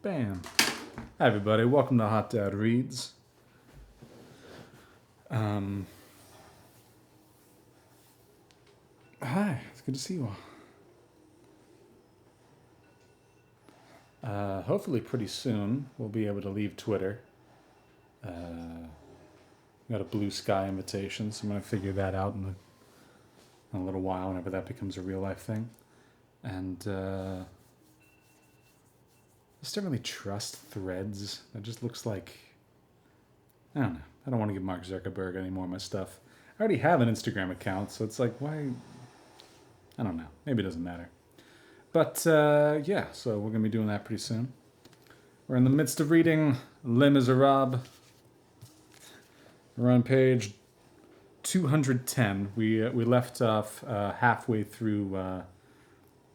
Bam. Hi, everybody. Welcome to Hot Dad Reads. Hi. It's good to see you all. Hopefully pretty soon we'll be able to leave Twitter. Got a Blue Sky invitation, so I'm going to figure that out in a little while whenever that becomes a real life thing. And I just don't really trust Threads. It just looks like, I don't know. I don't want to give Mark Zuckerberg any more of my stuff. I already have an Instagram account, so it's like, why? I don't know. Maybe it doesn't matter. But yeah, so we're going to be doing that pretty soon. We're in the midst of reading Les Miserables. We're on page 210. We left off halfway through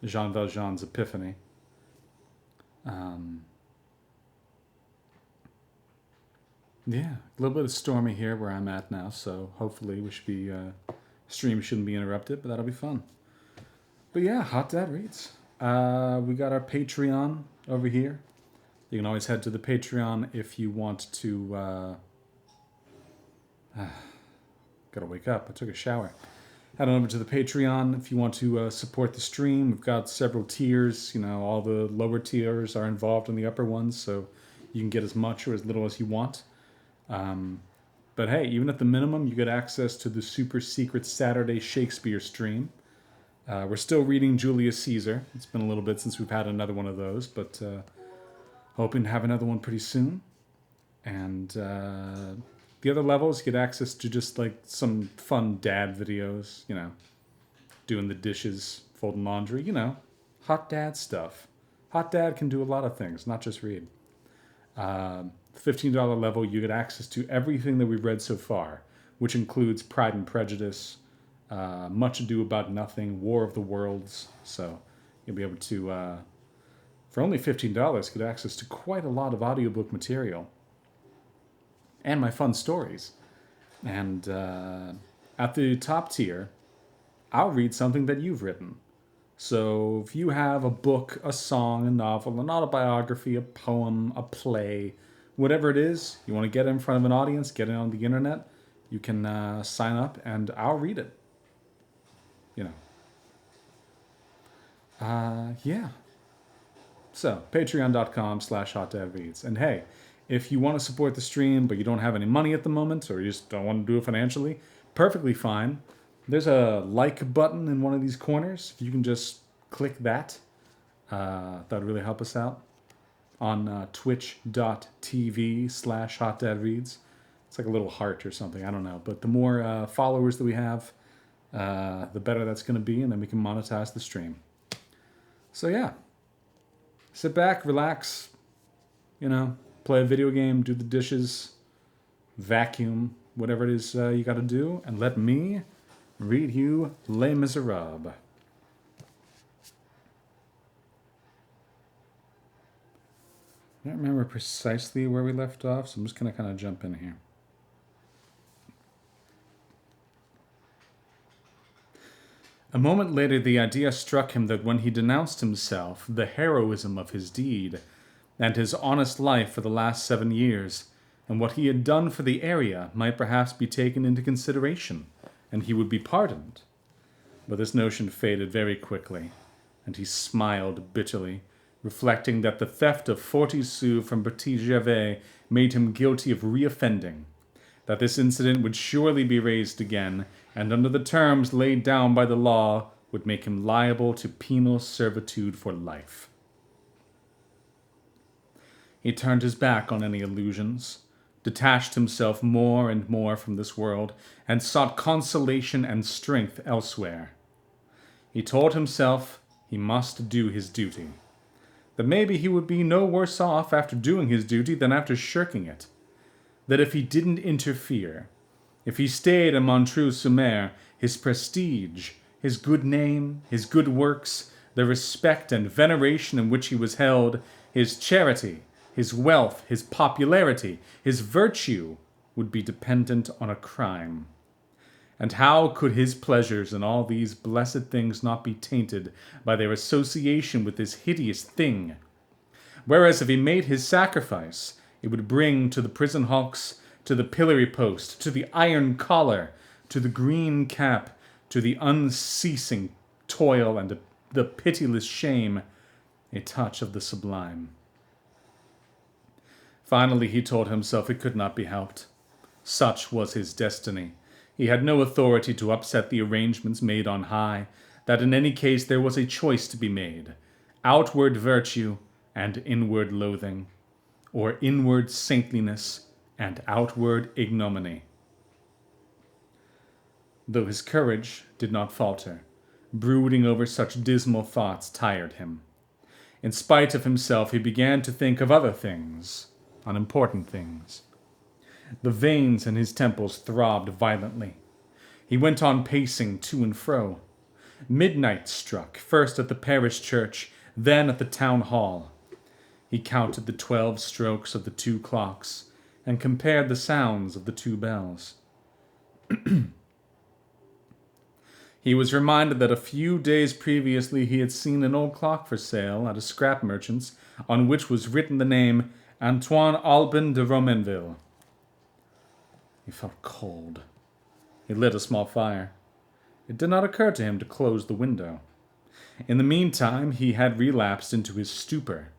Jean Valjean's Epiphany. Yeah, a little bit of stormy here where I'm at now, so hopefully we should be stream shouldn't be interrupted, but that'll be fun. But yeah, Hot Dad Reads. We got our Patreon over here. You can always head to the Patreon if you want to. Gotta wake up. I took a shower. Head on over to the Patreon if you want to support the stream. We've got several tiers. You know, all the lower tiers are involved in the upper ones, so you can get as much or as little as you want. But hey, even at the minimum, you get access to the super secret Saturday Shakespeare stream. We're still reading Julius Caesar. It's been a little bit since we've had another one of those, but hoping to have another one pretty soon. And the other levels, you get access to just like some fun dad videos, you know, doing the dishes, folding laundry, you know, hot dad stuff. Hot dad can do a lot of things, not just read. $15 level, you get access to everything that we've read so far, which includes Pride and Prejudice, Much Ado About Nothing, War of the Worlds. So you'll be able to, for only $15, get access to quite a lot of audiobook material and my fun stories. And at the top tier, I'll read something that you've written. So if you have a book, a song, a novel, an autobiography, a poem, a play, whatever it is, you want to get it in front of an audience, get it on the internet, you can sign up and I'll read it. You know. Yeah. So, patreon.com/hotdadreads. And hey, if you want to support the stream but you don't have any money at the moment or you just don't want to do it financially, perfectly fine. There's a like button in one of these corners. If you can just click that, that would really help us out. On twitch.tv/hotdadreads. It's like a little heart or something, I don't know. But the more followers that we have, the better that's going to be, and then we can monetize the stream. So yeah, sit back, relax, you know, play a video game, do the dishes, vacuum, whatever it is you got to do, and let me read you Les Miserables. I don't remember precisely where we left off, so I'm just going to kind of jump in here. A moment later, the idea struck him that when he denounced himself, the heroism of his deed, and his honest life for the last 7 years, and what he had done for the area might perhaps be taken into consideration, and he would be pardoned. But this notion faded very quickly, and he smiled bitterly, reflecting that the theft of 40 sous from Petit Gervais made him guilty of reoffending, that this incident would surely be raised again, and under the terms laid down by the law, would make him liable to penal servitude for life. He turned his back on any illusions, detached himself more and more from this world, and sought consolation and strength elsewhere. He told himself he must do his duty, that maybe he would be no worse off after doing his duty than after shirking it, that if he didn't interfere, if he stayed in Montreuil-sur-Mer, his prestige, his good name, his good works, the respect and veneration in which he was held, his charity, his wealth, his popularity, his virtue would be dependent on a crime. And how could his pleasures in all these blessed things not be tainted by their association with this hideous thing? Whereas if he made his sacrifice, it would bring to the prison hulks, to the pillory post, to the iron collar, to the green cap, to the unceasing toil and the pitiless shame, a touch of the sublime. Finally, he told himself it could not be helped. Such was his destiny. He had no authority to upset the arrangements made on high, that in any case there was a choice to be made, outward virtue and inward loathing, or inward saintliness and outward ignominy. Though his courage did not falter, brooding over such dismal thoughts tired him. In spite of himself, he began to think of other things, unimportant things. The veins in his temples throbbed violently. He went on pacing to and fro. Midnight struck, first at the parish church, then at the town hall. He counted the 12 strokes of the 2 clocks, and compared the sounds of the 2 bells. He was reminded that a few days previously he had seen an old clock for sale at a scrap merchant's, on which was written the name Antoine Albin de Romainville. He felt cold. He lit a small fire. It did not occur to him to close the window. In the meantime, he had relapsed into his stupor.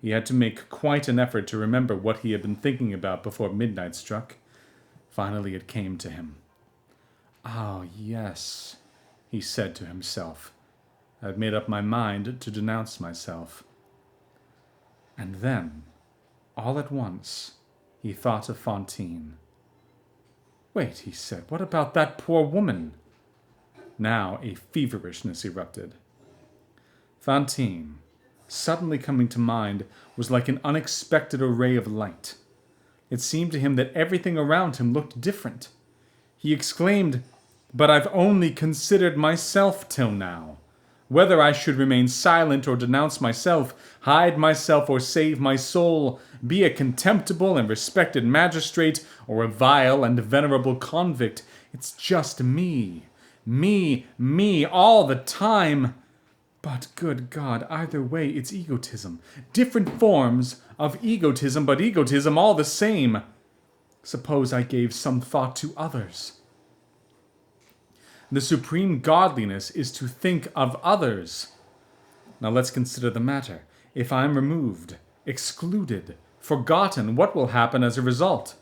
He had to make quite an effort to remember what he had been thinking about before midnight struck. Finally, it came to him. "Ah, yes," he said to himself. "I had made up my mind to denounce myself." And then, all at once, he thought of Fantine. "Wait," he said, "what about that poor woman?" Now a feverishness erupted. Fantine, suddenly coming to mind, was like an unexpected array of light. It seemed to him that everything around him looked different. He exclaimed, "But I've only considered myself till now. Whether I should remain silent or denounce myself, hide myself or save my soul, be a contemptible and respected magistrate or a vile and venerable convict, it's just me, all the time. But good God, either way, it's egotism. Different forms of egotism, but egotism all the same. Suppose I gave some thought to others. The supreme godliness is to think of others. Now let's consider the matter. If I'm removed, excluded, forgotten, what will happen as a result?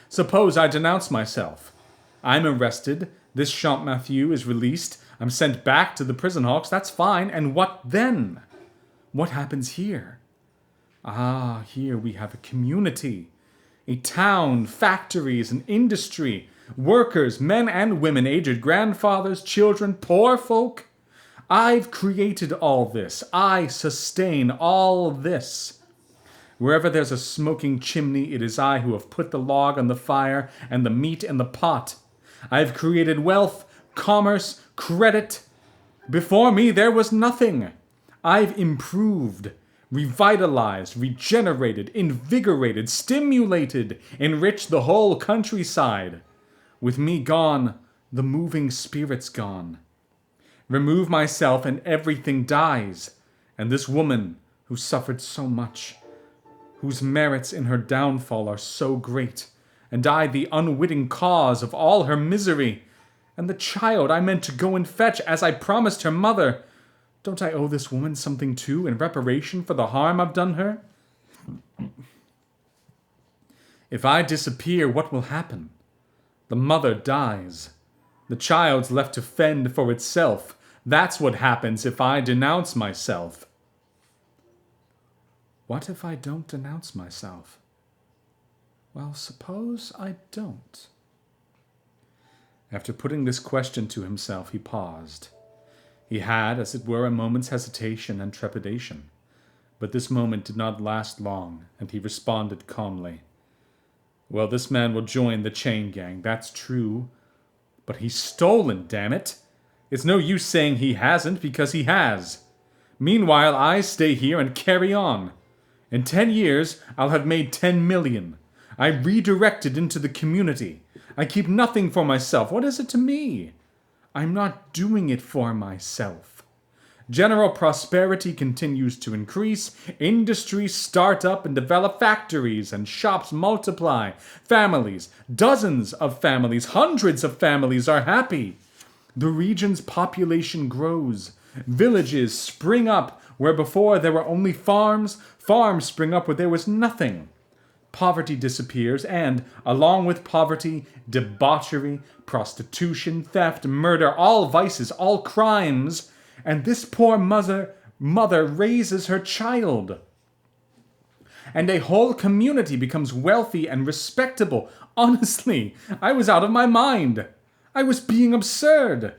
Suppose I denounce myself. I'm arrested, this Champmathieu is released, I'm sent back to the prison hulks, that's fine, and what then? What happens here? Ah, here we have a community, a town, factories, an industry, workers, men and women, aged grandfathers, children, poor folk. I've created all this. I sustain all this. Wherever there's a smoking chimney, it is I who have put the log on the fire and the meat in the pot. I've created wealth, commerce, credit. Before me there was nothing. I've improved, revitalized, regenerated, invigorated, stimulated, enriched the whole countryside. With me gone, the moving spirit's gone. Remove myself and everything dies. And this woman who suffered so much, whose merits in her downfall are so great, and I the unwitting cause of all her misery, and the child I meant to go and fetch as I promised her mother, don't I owe this woman something too in reparation for the harm I've done her? If I disappear, what will happen? The mother dies. The child's left to fend for itself. That's what happens if I denounce myself. What if I don't denounce myself? Well, suppose I don't. After putting this question to himself, he paused. He had, as it were, a moment's hesitation and trepidation. But this moment did not last long, and he responded calmly. Well, this man will join the chain gang, that's true. But he's stolen, damn it! It's no use saying he hasn't, because he has. Meanwhile, I stay here and carry on. In 10 years, I'll have made 10 million. I redirect it into the community. I keep nothing for myself. What is it to me? I'm not doing it for myself. General prosperity continues to increase. Industries start up and develop factories, and shops multiply. Families, dozens of families, hundreds of families are happy. The region's population grows. Villages spring up where before there were only farms. Farms spring up where there was nothing. Poverty disappears, and, along with poverty, debauchery, prostitution, theft, murder, all vices, all crimes, and this poor mother raises her child. And a whole community becomes wealthy and respectable. Honestly, I was out of my mind. I was being absurd.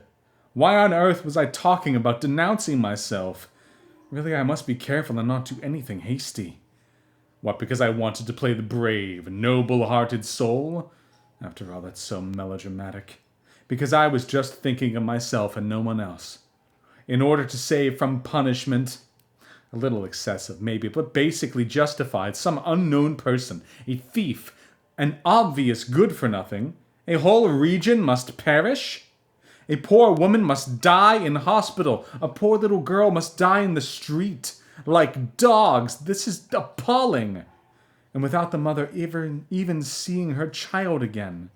Why on earth was I talking about denouncing myself? Really, I must be careful and not do anything hasty. What, because I wanted to play the brave, noble-hearted soul? After all, that's so melodramatic. Because I was just thinking of myself and no one else. In order to save from punishment, a little excessive maybe, but basically justified, some unknown person, a thief, an obvious good-for-nothing, a whole region must perish? A poor woman must die in hospital. A poor little girl must die in the street. Like dogs. This is appalling. And without the mother even seeing her child again.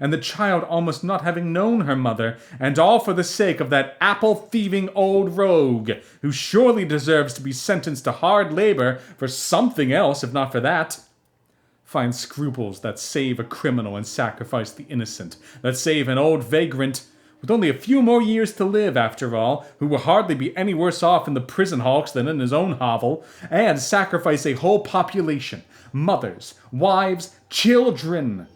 And the child almost not having known her mother, and all for the sake of that apple-thieving old rogue, who surely deserves to be sentenced to hard labor for something else, if not for that. Find scruples that save a criminal and sacrifice the innocent, that save an old vagrant with only a few more years to live, after all, who will hardly be any worse off in the prison hulks than in his own hovel, and sacrifice a whole population, mothers, wives, children.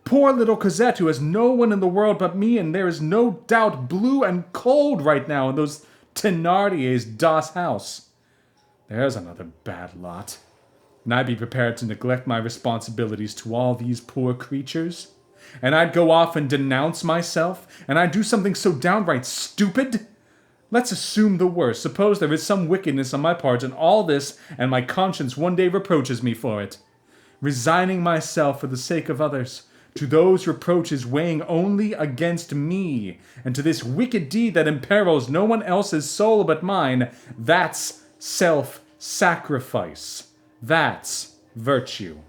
Poor little Cosette, who has no one in the world but me, and there is no doubt blue and cold right now in those Thénardier's Das house. There's another bad lot. And I'd be prepared to neglect my responsibilities to all these poor creatures? And I'd go off and denounce myself? And I'd do something so downright stupid? Let's assume the worst. Suppose there is some wickedness on my part in all this, and my conscience one day reproaches me for it. Resigning myself for the sake of others, to those reproaches weighing only against me, and to this wicked deed that imperils no one else's soul but mine, that's self-sacrifice. That's virtue.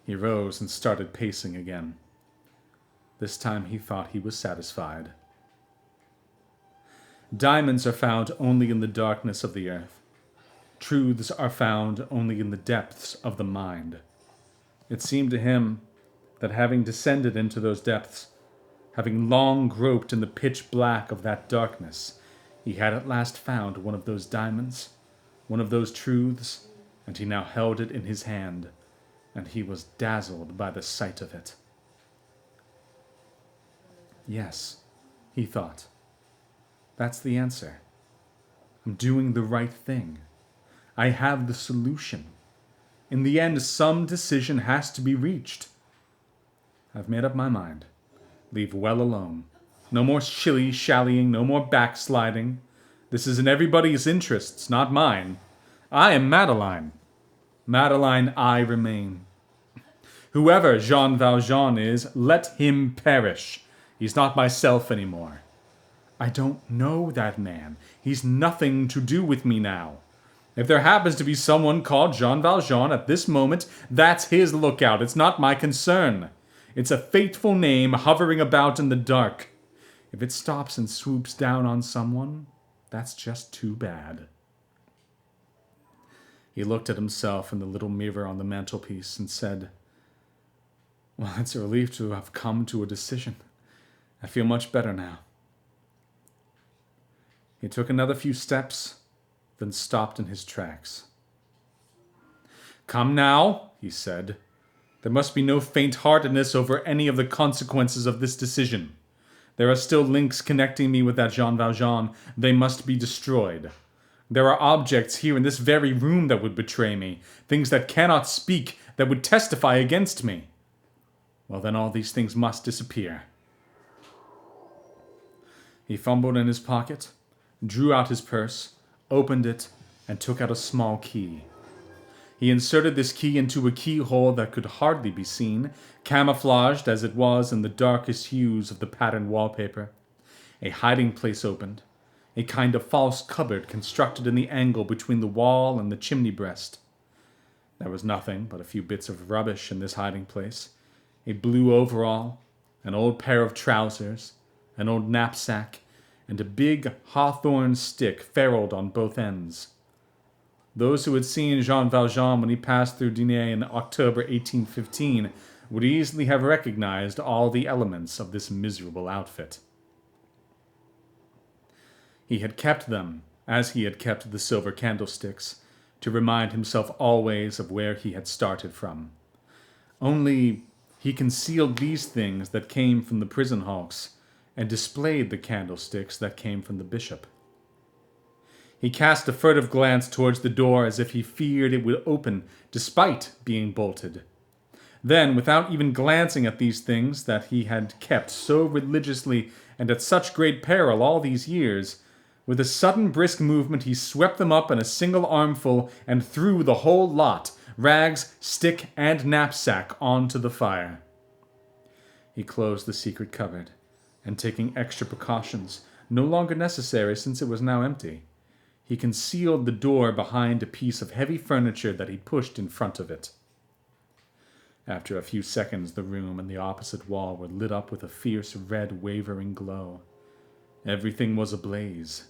He rose and started pacing again. This time he thought he was satisfied. Diamonds are found only in the darkness of the earth. Truths are found only in the depths of the mind. It seemed to him that having descended into those depths, having long groped in the pitch black of that darkness, he had at last found one of those diamonds, one of those truths, and he now held it in his hand, and he was dazzled by the sight of it. Yes, he thought. That's the answer. I'm doing the right thing. I have the solution. In the end, some decision has to be reached. I've made up my mind. Leave well alone. No more shilly-shallying, no more backsliding. This is in everybody's interests, not mine. I am Madeline. Madeline, I remain. Whoever Jean Valjean is, let him perish. He's not myself anymore. I don't know that man. He's nothing to do with me now. If there happens to be someone called Jean Valjean at this moment, that's his lookout. It's not my concern. It's a fateful name hovering about in the dark. If it stops and swoops down on someone, that's just too bad. He looked at himself in the little mirror on the mantelpiece and said, "Well, it's a relief to have come to a decision. I feel much better now." He took another few steps, then stopped in his tracks. "Come now," he said. "There must be no faint-heartedness over any of the consequences of this decision. There are still links connecting me with that Jean Valjean. They must be destroyed. There are objects here in this very room that would betray me, things that cannot speak, that would testify against me. Well, then all these things must disappear." He fumbled in his pocket, drew out his purse, opened it, and took out a small key. He inserted this key into a keyhole that could hardly be seen, camouflaged as it was in the darkest hues of the patterned wallpaper. A hiding place opened, a kind of false cupboard constructed in the angle between the wall and the chimney breast. There was nothing but a few bits of rubbish in this hiding place: a blue overall, an old pair of trousers, an old knapsack, and a big hawthorn stick ferruled on both ends. Those who had seen Jean Valjean when he passed through Digne in October 1815 would easily have recognized all the elements of this miserable outfit. He had kept them, as he had kept the silver candlesticks, to remind himself always of where he had started from. Only he concealed these things that came from the prison hulks, and displayed the candlesticks that came from the bishop. He cast a furtive glance towards the door as if he feared it would open despite being bolted. Then, without even glancing at these things that he had kept so religiously and at such great peril all these years, with a sudden brisk movement he swept them up in a single armful and threw the whole lot, rags, stick, and knapsack, onto the fire. He closed the secret cupboard, and taking extra precautions, no longer necessary since it was now empty, he concealed the door behind a piece of heavy furniture that he pushed in front of it. After a few seconds, the room and the opposite wall were lit up with a fierce red wavering glow. Everything was ablaze.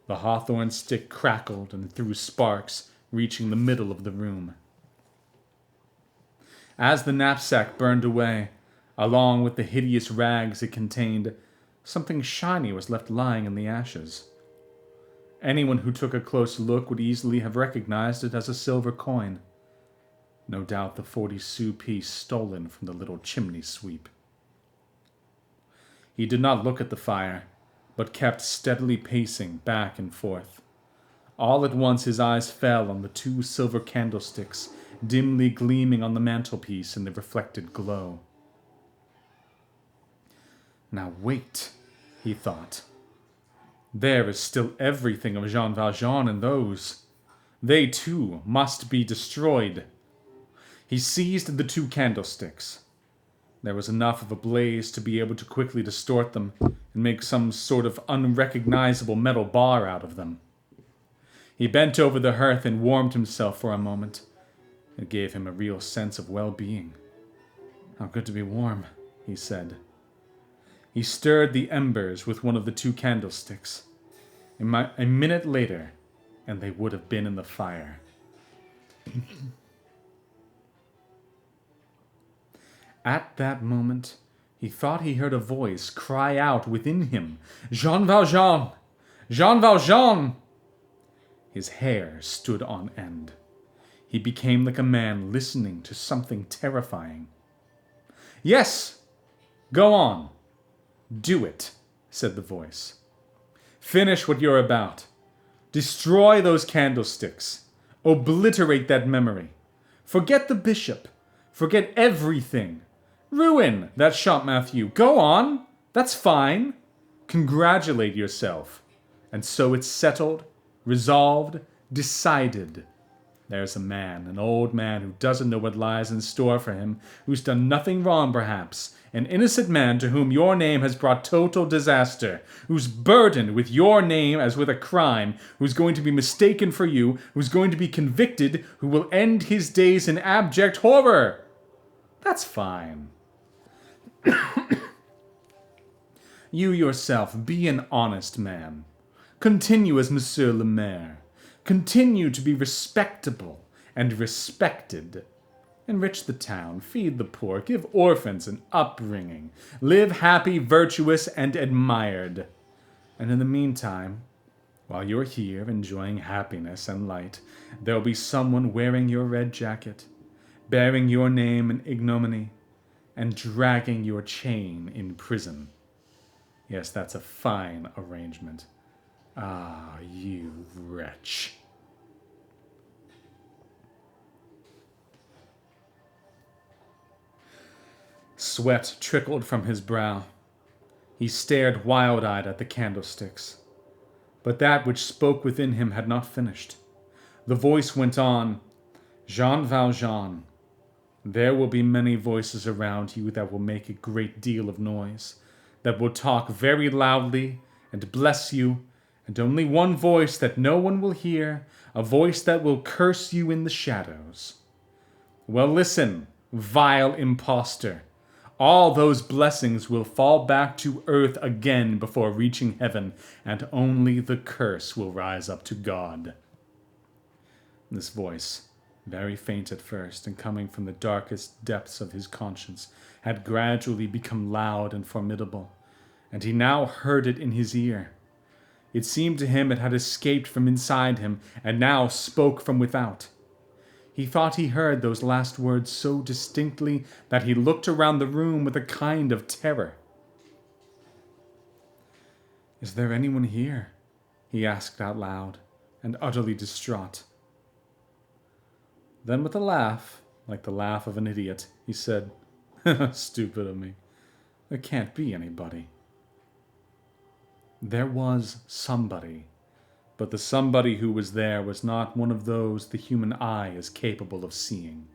The hawthorn stick crackled and threw sparks, reaching the middle of the room. As the knapsack burned away, along with the hideous rags it contained, something shiny was left lying in the ashes. Anyone who took a close look would easily have recognized it as a silver coin. No doubt the 40-sou piece stolen from the little chimney sweep. He did not look at the fire, but kept steadily pacing back and forth. All at once his eyes fell on the 2 silver candlesticks, dimly gleaming on the mantelpiece in the reflected glow. Now wait, he thought. There is still everything of Jean Valjean in those. They, too, must be destroyed. He seized the 2 candlesticks. There was enough of a blaze to be able to quickly distort them and make some sort of unrecognizable metal bar out of them. He bent over the hearth and warmed himself for a moment. It gave him a real sense of well-being. How good to be warm, he said. He stirred the embers with one of the 2 candlesticks. A minute later, and they would have been in the fire. At that moment, he thought he heard a voice cry out within him, "Jean Valjean! Jean Valjean!" His hair stood on end. He became like a man listening to something terrifying. "Yes! Go on! Do it," said the voice. "Finish what you're about. Destroy those candlesticks. Obliterate that memory. Forget the bishop. Forget everything. Ruin that Champmathieu. Go on. That's fine. Congratulate yourself. And so it's settled, resolved, decided. There's a man, an old man who doesn't know what lies in store for him, who's done nothing wrong perhaps, an innocent man to whom your name has brought total disaster, who's burdened with your name as with a crime, who's going to be mistaken for you, who's going to be convicted, who will end his days in abject horror. That's fine. You yourself, be an honest man. Continue as Monsieur le Maire. Continue to be respectable and respected. Enrich the town, feed the poor, give orphans an upbringing. Live happy, virtuous, and admired. And in the meantime, while you're here enjoying happiness and light, there'll be someone wearing your red jacket, bearing your name in ignominy, and dragging your chain in prison. Yes, that's a fine arrangement. Ah, you wretch." Sweat trickled from his brow. He stared wild-eyed at the candlesticks. But that which spoke within him had not finished. The voice went on, "Jean Valjean, there will be many voices around you that will make a great deal of noise, that will talk very loudly and bless you and only one voice that no one will hear, a voice that will curse you in the shadows. Well, listen, vile impostor. All those blessings will fall back to earth again before reaching heaven, and only the curse will rise up to God. This voice, very faint at first and coming from the darkest depths of his conscience, had gradually become loud and formidable, and he now heard it in his ear. It seemed to him it had escaped from inside him and now spoke from without. He thought he heard those last words so distinctly that he looked around the room with a kind of terror. "Is there anyone here?" he asked out loud, and utterly distraught. Then with a laugh, like the laugh of an idiot, he said, "Stupid of me. There can't be anybody." There was somebody, but the somebody who was there was not one of those the human eye is capable of seeing.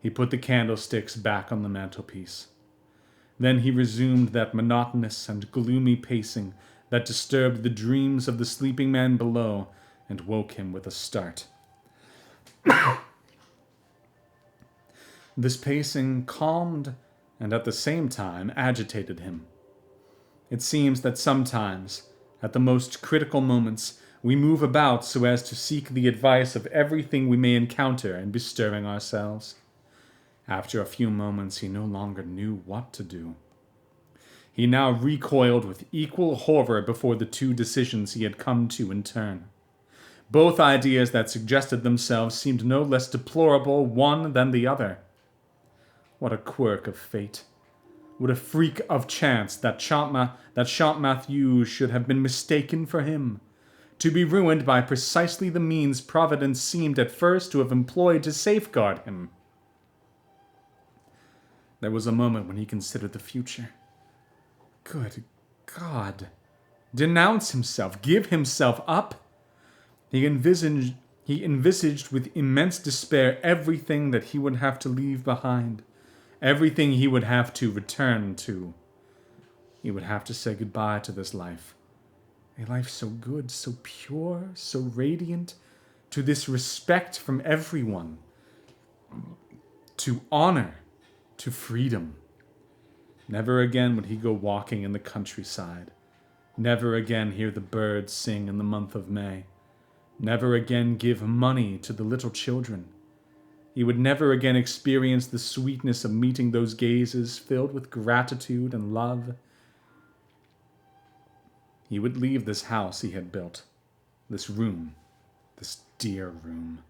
He put the candlesticks back on the mantelpiece. Then he resumed that monotonous and gloomy pacing that disturbed the dreams of the sleeping man below and woke him with a start. This pacing calmed and at the same time agitated him. It seems that sometimes, at the most critical moments, we move about so as to seek the advice of everything we may encounter in bestirring ourselves. After a few moments, he no longer knew what to do. He now recoiled with equal horror before the two decisions he had come to in turn. Both ideas that suggested themselves seemed no less deplorable one than the other. What a quirk of fate! What a freak of chance that Champmathieu should have been mistaken for him, to be ruined by precisely the means Providence seemed at first to have employed to safeguard him. There was a moment when he considered the future. Good God! Denounce himself, give himself up? He envisaged with immense despair everything that he would have to leave behind, everything he would have to return to. He would have to say goodbye to this life, a life so good, so pure, so radiant, to this respect from everyone, to honor, to freedom. Never again would he go walking in the countryside. Never again hear the birds sing in the month of May. Never again give money to the little children. He would never again experience the sweetness of meeting those gazes filled with gratitude and love. He would leave this house he had built, this room, this dear room.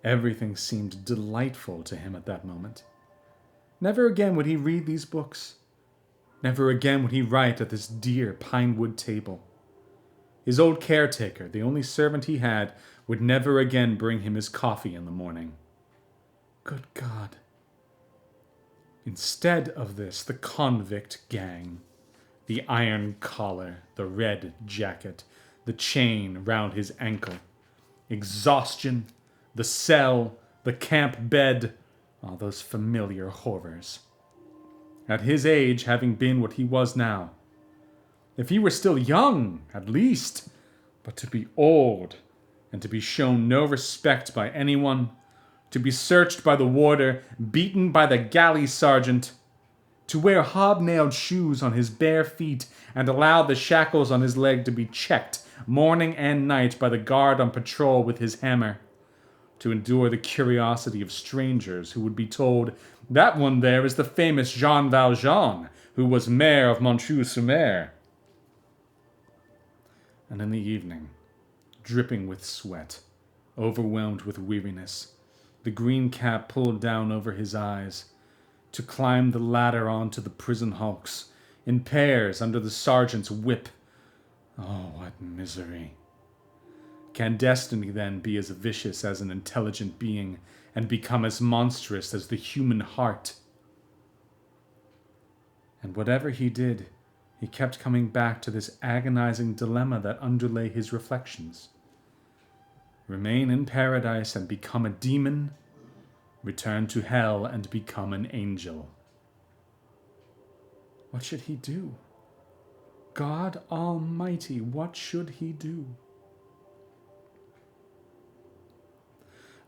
Everything seemed delightful to him at that moment. Never again would he read these books. Never again would he write at this dear pine-wood table. His old caretaker, the only servant he had, would never again bring him his coffee in the morning. Good God! Instead of this, the convict gang, the iron collar, the red jacket, the chain round his ankle, exhaustion, the cell, the camp bed, all those familiar horrors. At his age, having been what he was now. If he were still young, at least, but to be old, and to be shown no respect by anyone, to be searched by the warder, beaten by the galley sergeant, to wear hobnailed shoes on his bare feet, and allow the shackles on his leg to be checked morning and night by the guard on patrol with his hammer, to endure the curiosity of strangers who would be told, "That one there is the famous Jean Valjean, who was mayor of Montreuil-sur-Mer." And in the evening, dripping with sweat, overwhelmed with weariness, the green cap pulled down over his eyes, to climb the ladder onto the prison hulks, in pairs under the sergeant's whip. Oh, what misery! Can destiny, then, be as vicious as an intelligent being, and become as monstrous as the human heart? And whatever he did, he kept coming back to this agonizing dilemma that underlay his reflections. Remain in paradise and become a demon, return to hell and become an angel. What should he do? God Almighty, what should he do?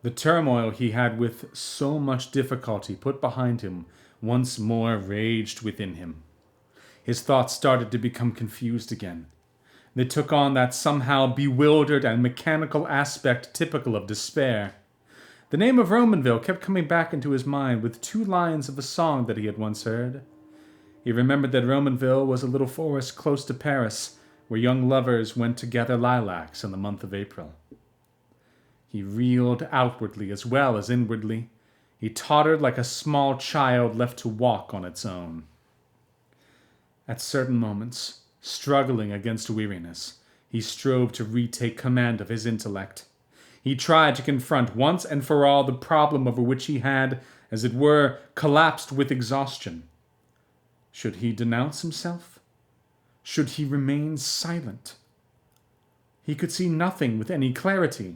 The turmoil he had with so much difficulty put behind him once more raged within him. His thoughts started to become confused again. They took on that somehow bewildered and mechanical aspect typical of despair. The name of Romanville kept coming back into his mind with 2 lines of a song that he had once heard. He remembered that Romanville was a little forest close to Paris, where young lovers went to gather lilacs in the month of April. He reeled outwardly as well as inwardly. He tottered like a small child left to walk on its own. At certain moments, struggling against weariness, he strove to retake command of his intellect. He tried to confront once and for all the problem over which he had, as it were, collapsed with exhaustion. Should he denounce himself? Should he remain silent? He could see nothing with any clarity.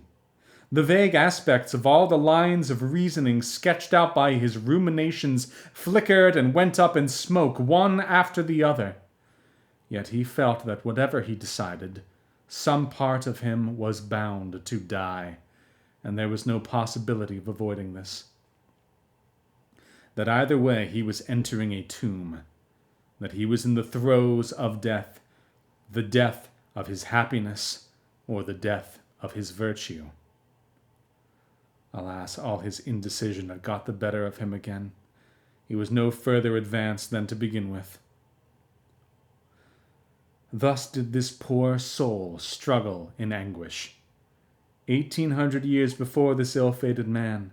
The vague aspects of all the lines of reasoning sketched out by his ruminations flickered and went up in smoke, one after the other. Yet he felt that whatever he decided, some part of him was bound to die, and there was no possibility of avoiding this. That either way he was entering a tomb, that he was in the throes of death, the death of his happiness or the death of his virtue. Alas, all his indecision had got the better of him again. He was no further advanced than to begin with. Thus did this poor soul struggle in anguish. 1800 years before this ill-fated man,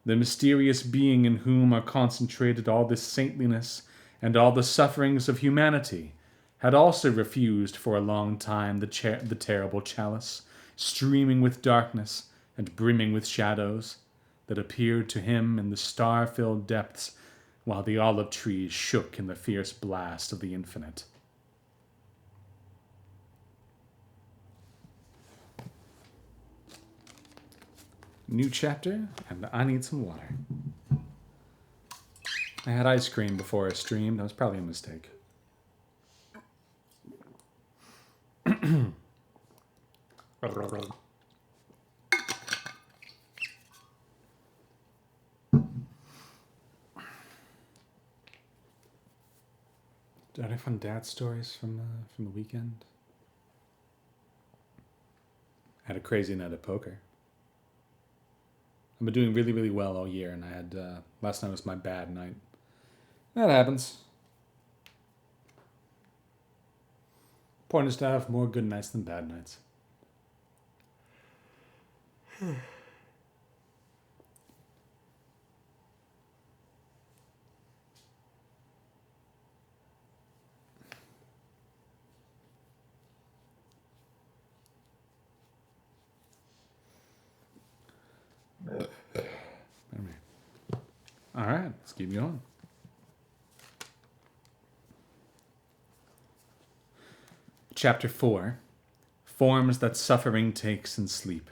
the mysterious being in whom are concentrated all this saintliness and all the sufferings of humanity had also refused for a long time the terrible chalice, streaming with darkness and brimming with shadows, that appeared to him in the star-filled depths while the olive trees shook in the fierce blast of the infinite. New chapter, and I need some water. I had ice cream before I streamed. That was probably a mistake. Did I find dad stories from the weekend? I had a crazy night of poker. I've been doing really, really well all year, and I had last night was my bad night. That happens. Point is to have more good nights than bad nights. All right, let's keep going. Chapter 4, Forms that Suffering Takes in Sleep.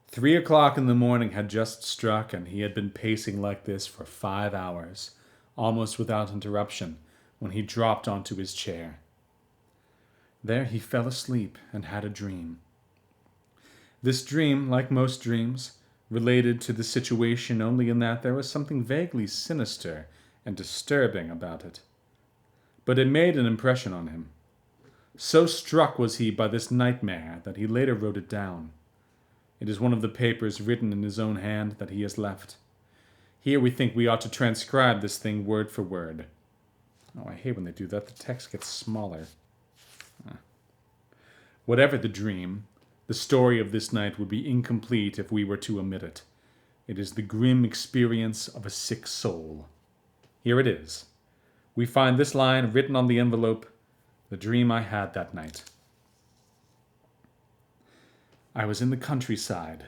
3 o'clock in the morning had just struck, and he had been pacing like this for 5 hours, almost without interruption, when he dropped onto his chair. There he fell asleep and had a dream. This dream, like most dreams, related to the situation only in that there was something vaguely sinister and disturbing about it. But it made an impression on him. So struck was he by this nightmare that he later wrote it down. It is one of the papers written in his own hand that he has left. Here we think we ought to transcribe this thing word for word. Oh, I hate when they do that. The text gets smaller. Whatever the dream, the story of this night would be incomplete if we were to omit it. It is the grim experience of a sick soul. Here it is. We find this line written on the envelope, "The dream I had that night." I was in the countryside,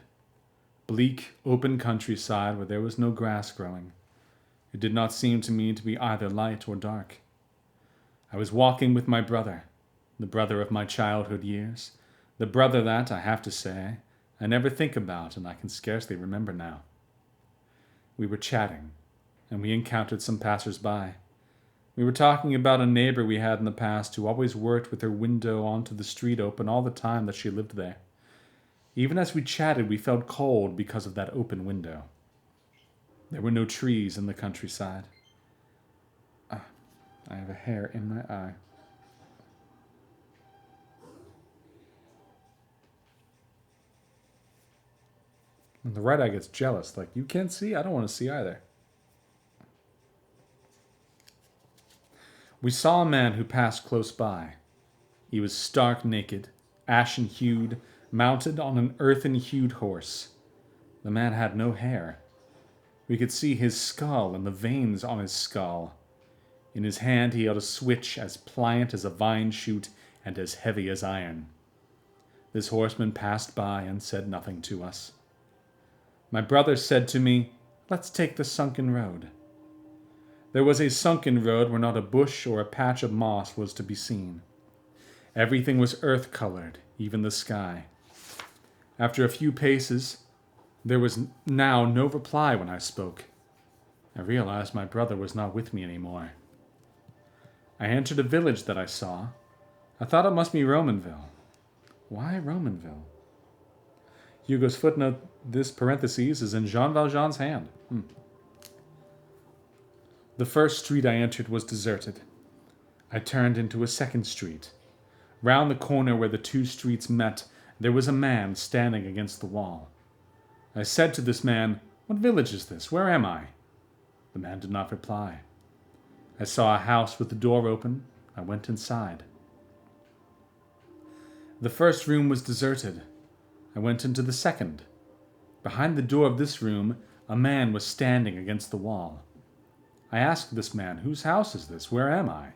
bleak, open countryside where there was no grass growing. It did not seem to me to be either light or dark. I was walking with my brother, the brother of my childhood years, the brother that, I have to say, I never think about and I can scarcely remember now. We were chatting, and we encountered some passers-by. We were talking about a neighbor we had in the past who always worked with her window onto the street open all the time that she lived there. Even as we chatted, we felt cold because of that open window. There were no trees in the countryside. I have a hair in my eye. And the right eye gets jealous. Like, you can't see? I don't want to see either. We saw a man who passed close by. He was stark naked, ashen-hued, mounted on an earthen-hued horse. The man had no hair. We could see his skull and the veins on his skull. In his hand he held a switch as pliant as a vine shoot and as heavy as iron. This horseman passed by and said nothing to us. My brother said to me, "Let's take the sunken road." There was a sunken road where not a bush or a patch of moss was to be seen. Everything was earth-colored, even the sky. After a few paces, there was now no reply when I spoke. I realized my brother was not with me anymore. I entered a village that I saw. I thought it must be Romanville. Why Romanville? Hugo's footnote, this parentheses, is in Jean Valjean's hand. The first street I entered was deserted. I turned into a second street. Round the corner where the two streets met, there was a man standing against the wall. I said to this man, "What village is this? Where am I?" The man did not reply. I saw a house with the door open. I went inside. The first room was deserted. I went into the second. Behind the door of this room, a man was standing against the wall. I asked this man, "Whose house is this? Where am I?"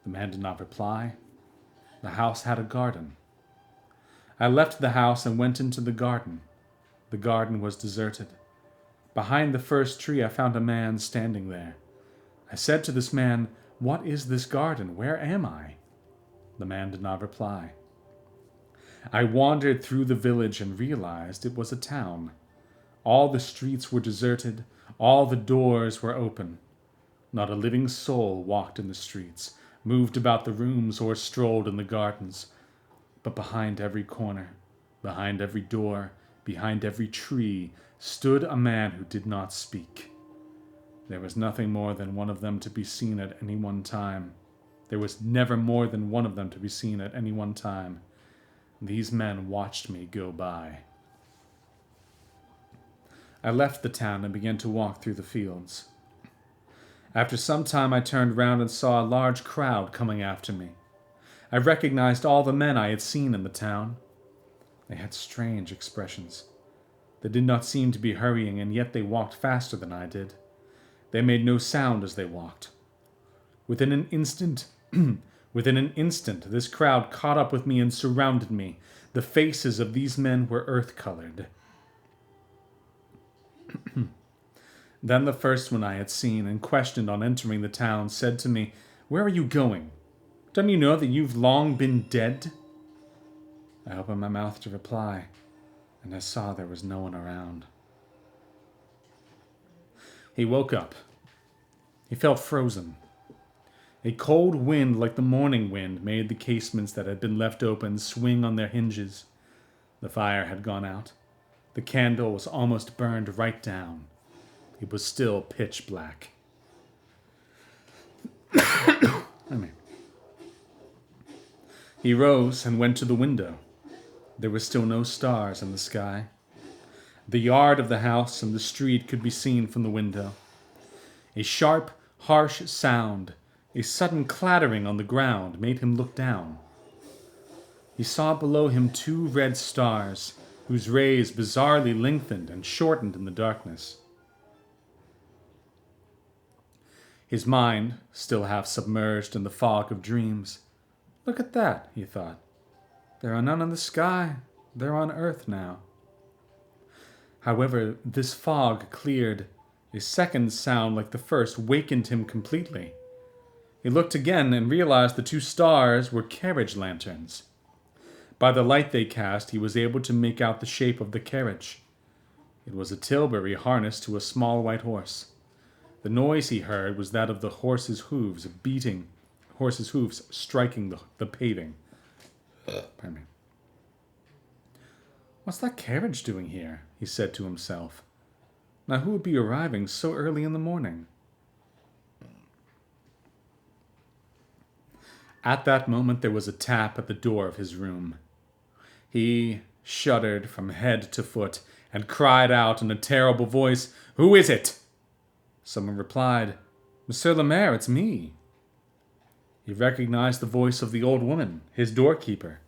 The man did not reply. The house had a garden. I left the house and went into the garden. The garden was deserted. Behind the first tree, I found a man standing there. I said to this man, "What is this garden? Where am I?" The man did not reply. I wandered through the village and realized it was a town. All the streets were deserted. All the doors were open. Not a living soul walked in the streets, moved about the rooms, or strolled in the gardens. But behind every corner, behind every door, behind every tree, stood a man who did not speak. There was nothing more than one of them to be seen at any one time. There was never more than one of them to be seen at any one time. These men watched me go by. I left the town and began to walk through the fields. After some time I turned round and saw a large crowd coming after me. I recognized all the men I had seen in the town. They had strange expressions. They did not seem to be hurrying, and yet they walked faster than I did. They made no sound as they walked. Within an instant, this crowd caught up with me and surrounded me. The faces of these men were earth-colored. Then the first one I had seen and questioned on entering the town said to me, "Where are you going? Don't you know that you've long been dead?" I opened my mouth to reply, and I saw there was no one around. He woke up. He felt frozen. A cold wind like the morning wind made the casements that had been left open swing on their hinges. The fire had gone out. The candle was almost burned right down. It was still pitch black. He rose and went to the window. There were still no stars in the sky. The yard of the house and the street could be seen from the window. A sharp, harsh sound, a sudden clattering on the ground, made him look down. He saw below him two red stars, whose rays bizarrely lengthened and shortened in the darkness. His mind, still half submerged in the fog of dreams. "Look at that," he thought. "There are none in the sky. They're on earth now." However, this fog cleared. A second sound like the first wakened him completely. He looked again and realized the two stars were carriage lanterns. By the light they cast, he was able to make out the shape of the carriage. It was a tilbury harnessed to a small white horse. The noise he heard was that of the horse's hooves beating, horse's hooves striking the paving. Pardon me. What's that carriage doing here? He said to himself. Now who would be arriving so early in the morning? At that moment there was a tap at the door of his room. He shuddered from head to foot and cried out in a terrible voice, "Who is it?" Someone replied, "Monsieur le Maire, it's me." He recognized the voice of the old woman, his doorkeeper.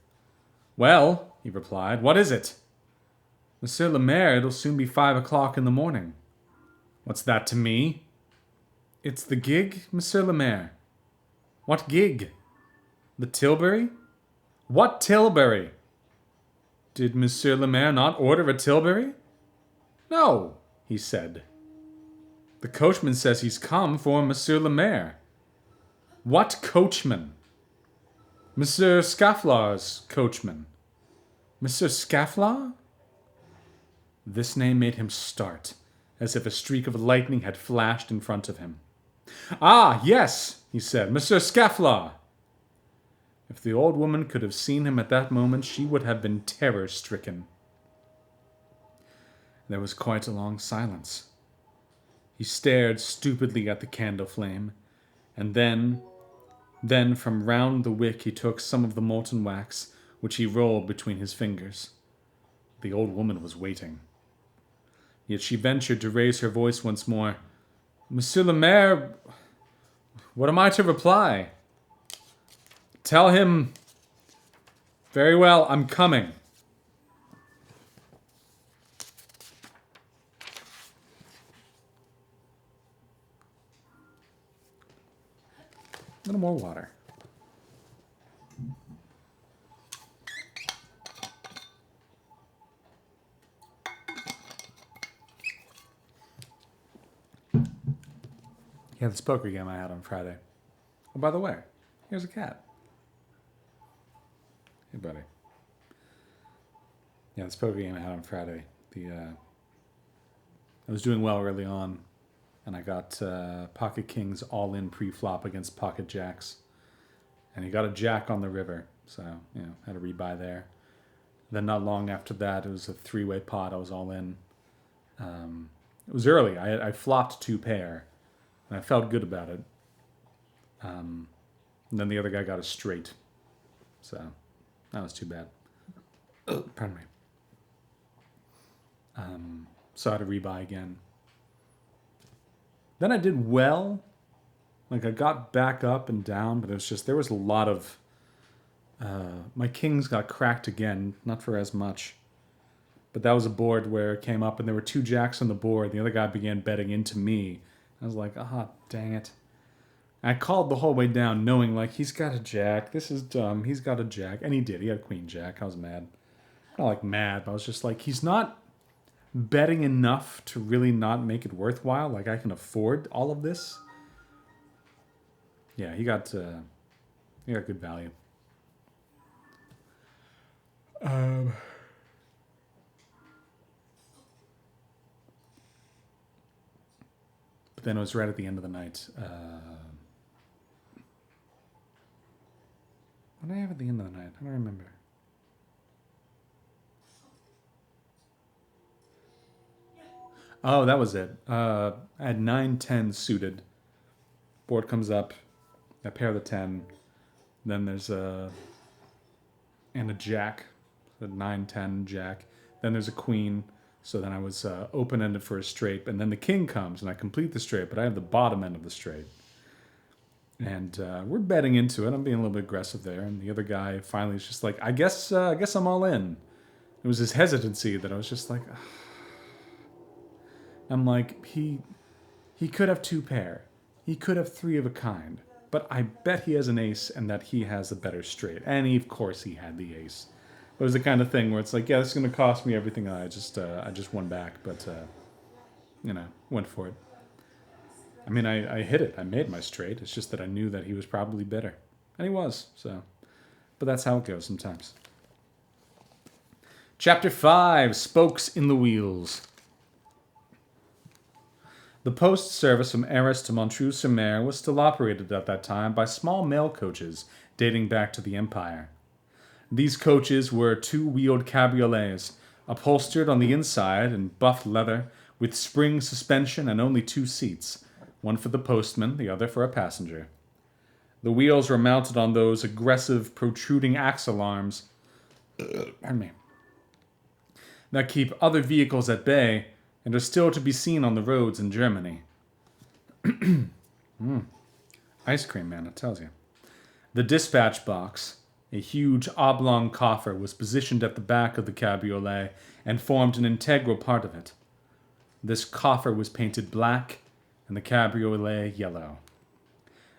"Well," he replied, "what is it?" "Monsieur le Maire, it'll soon be 5 o'clock in the morning." "What's that to me?" "It's the gig, Monsieur le Maire." "What gig?" "The Tilbury." "What Tilbury?" "Did Monsieur le Maire not order a Tilbury?" "No," he said. "The coachman says he's come for Monsieur le Maire." "What coachman?" "Monsieur Scafflar's coachman." "Monsieur Scafflar?" This name made him start, as if a streak of lightning had flashed in front of him. "Ah, yes," he said, "Monsieur Scafflar." If the old woman could have seen him at that moment, she would have been terror-stricken. There was quite a long silence. He stared stupidly at the candle flame, and then from round the wick he took some of the molten wax, which he rolled between his fingers. The old woman was waiting. Yet she ventured to raise her voice once more. "Monsieur le Maire, what am I to reply?" "Tell him, 'Very well, I'm coming.'" A little more water. Yeah, this poker game I had on Friday. Oh, by the way, here's a cat. Hey, buddy. Yeah, this poker game I had on Friday. I was doing well early on, and I got Pocket Kings all-in pre-flop against Pocket Jacks. And he got a jack on the river, so, had a rebuy there. Then not long after that, it was a three-way pot. I was all in. It was early. I flopped 2 pair, and I felt good about it. And then the other guy got a straight. So that was too bad. Pardon me. So I had to rebuy again. Then I did well. Like I got back up and down, but it was just, there was a lot of, my kings got cracked again, not for as much. But that was a board where it came up and there were 2 jacks on the board. The other guy began betting into me. I was like, dang it. I called the whole way down knowing, like, he's got a jack. This is dumb. He's got a jack. And he did. He had a queen jack. I was mad. Not like mad, but I was just like, he's not betting enough to really not make it worthwhile. Like, I can afford all of this. Yeah, he got good value. But then it was right at the end of the night. What did I have at the end of the night? I don't remember. Oh, that was it. I had 9-10 suited. Board comes up. I pair the 10. Then there's and a jack. The 9-10 jack. Then there's a queen. So then I was open-ended for a straight. And then the king comes and I complete the straight. But I have the bottom end of the straight. And we're betting into it. I'm being a little bit aggressive there. And the other guy finally is just like, I guess I'm all in. It was his hesitancy that I was just like... Ugh. I'm like, he could have 2 pair. He could have 3 of a kind. But I bet he has an ace and that he has a better straight. And of course he had the ace. It was the kind of thing where it's like, yeah, this is going to cost me everything. I just won back, but, went for it. I mean, I hit it. I made my straight. It's just that I knew that he was probably better. And he was, so. But that's how it goes sometimes. Chapter 5, Spokes in the Wheels. The post service from Arras to Montreuil-sur-Mer was still operated at that time by small mail coaches dating back to the Empire. These coaches were two-wheeled cabriolets, upholstered on the inside in buff leather, with spring suspension and only two seats, one for the postman, the other for a passenger. The wheels were mounted on those aggressive, protruding axle arms that keep other vehicles at bay and are still to be seen on the roads in Germany. Ice cream, man, it tells you. The dispatch box, a huge oblong coffer, was positioned at the back of the cabriolet and formed an integral part of it. This coffer was painted black and the cabriolet yellow.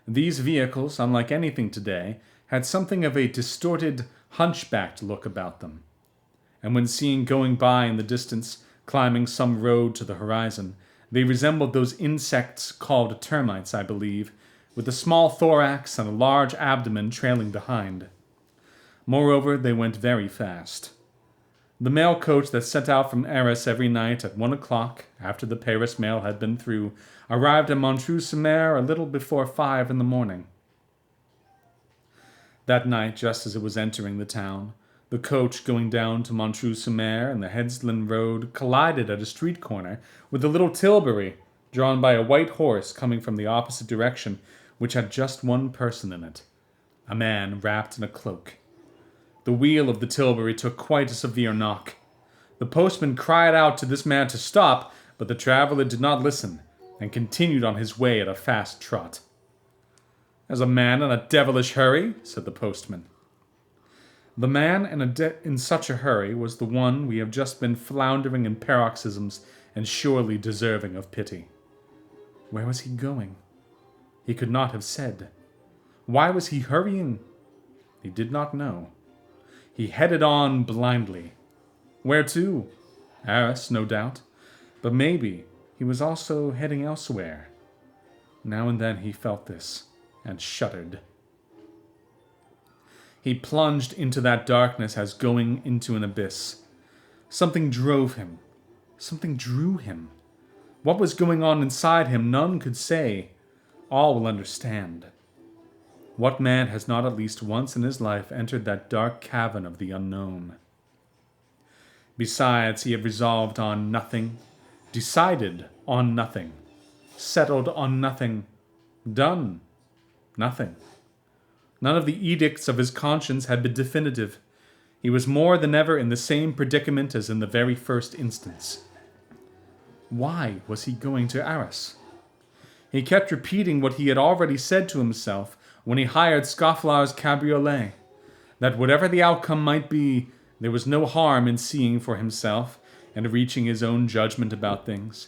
These vehicles, unlike anything today, had something of a distorted, hunchbacked look about them. And when seen going by in the distance, climbing some road to the horizon, they resembled those insects called termites, I believe, with a small thorax and a large abdomen trailing behind. Moreover, they went very fast. The mail coach that set out from Arras every night at 1 o'clock, after the Paris mail had been through, arrived at Montreuil-sur-Mer a little before 5 in the morning. That night, just as it was entering the town, the coach going down to Montreuil-sur-Mer and the Hedsland Road collided at a street corner with a little tilbury drawn by a white horse coming from the opposite direction, which had just one person in it, a man wrapped in a cloak. The wheel of the tilbury took quite a severe knock. The postman cried out to this man to stop, but the traveler did not listen and continued on his way at a fast trot. "There's a man in a devilish hurry," said the postman. The man in such a hurry was the one we have just been floundering in paroxysms and surely deserving of pity. Where was he going? He could not have said. Why was he hurrying? He did not know. He headed on blindly. Where to? Arras, no doubt. But maybe he was also heading elsewhere. Now and then he felt this, and shuddered. He plunged into that darkness as going into an abyss. Something drove him. Something drew him. What was going on inside him none could say. All will understand. What man has not at least once in his life entered that dark cavern of the unknown? Besides, he had resolved on nothing, decided on nothing, settled on nothing, done nothing. None of the edicts of his conscience had been definitive. He was more than ever in the same predicament as in the very first instance. Why was he going to Arras? He kept repeating what he had already said to himself when he hired Scaufflaer's cabriolet, that whatever the outcome might be, there was no harm in seeing for himself and reaching his own judgment about things.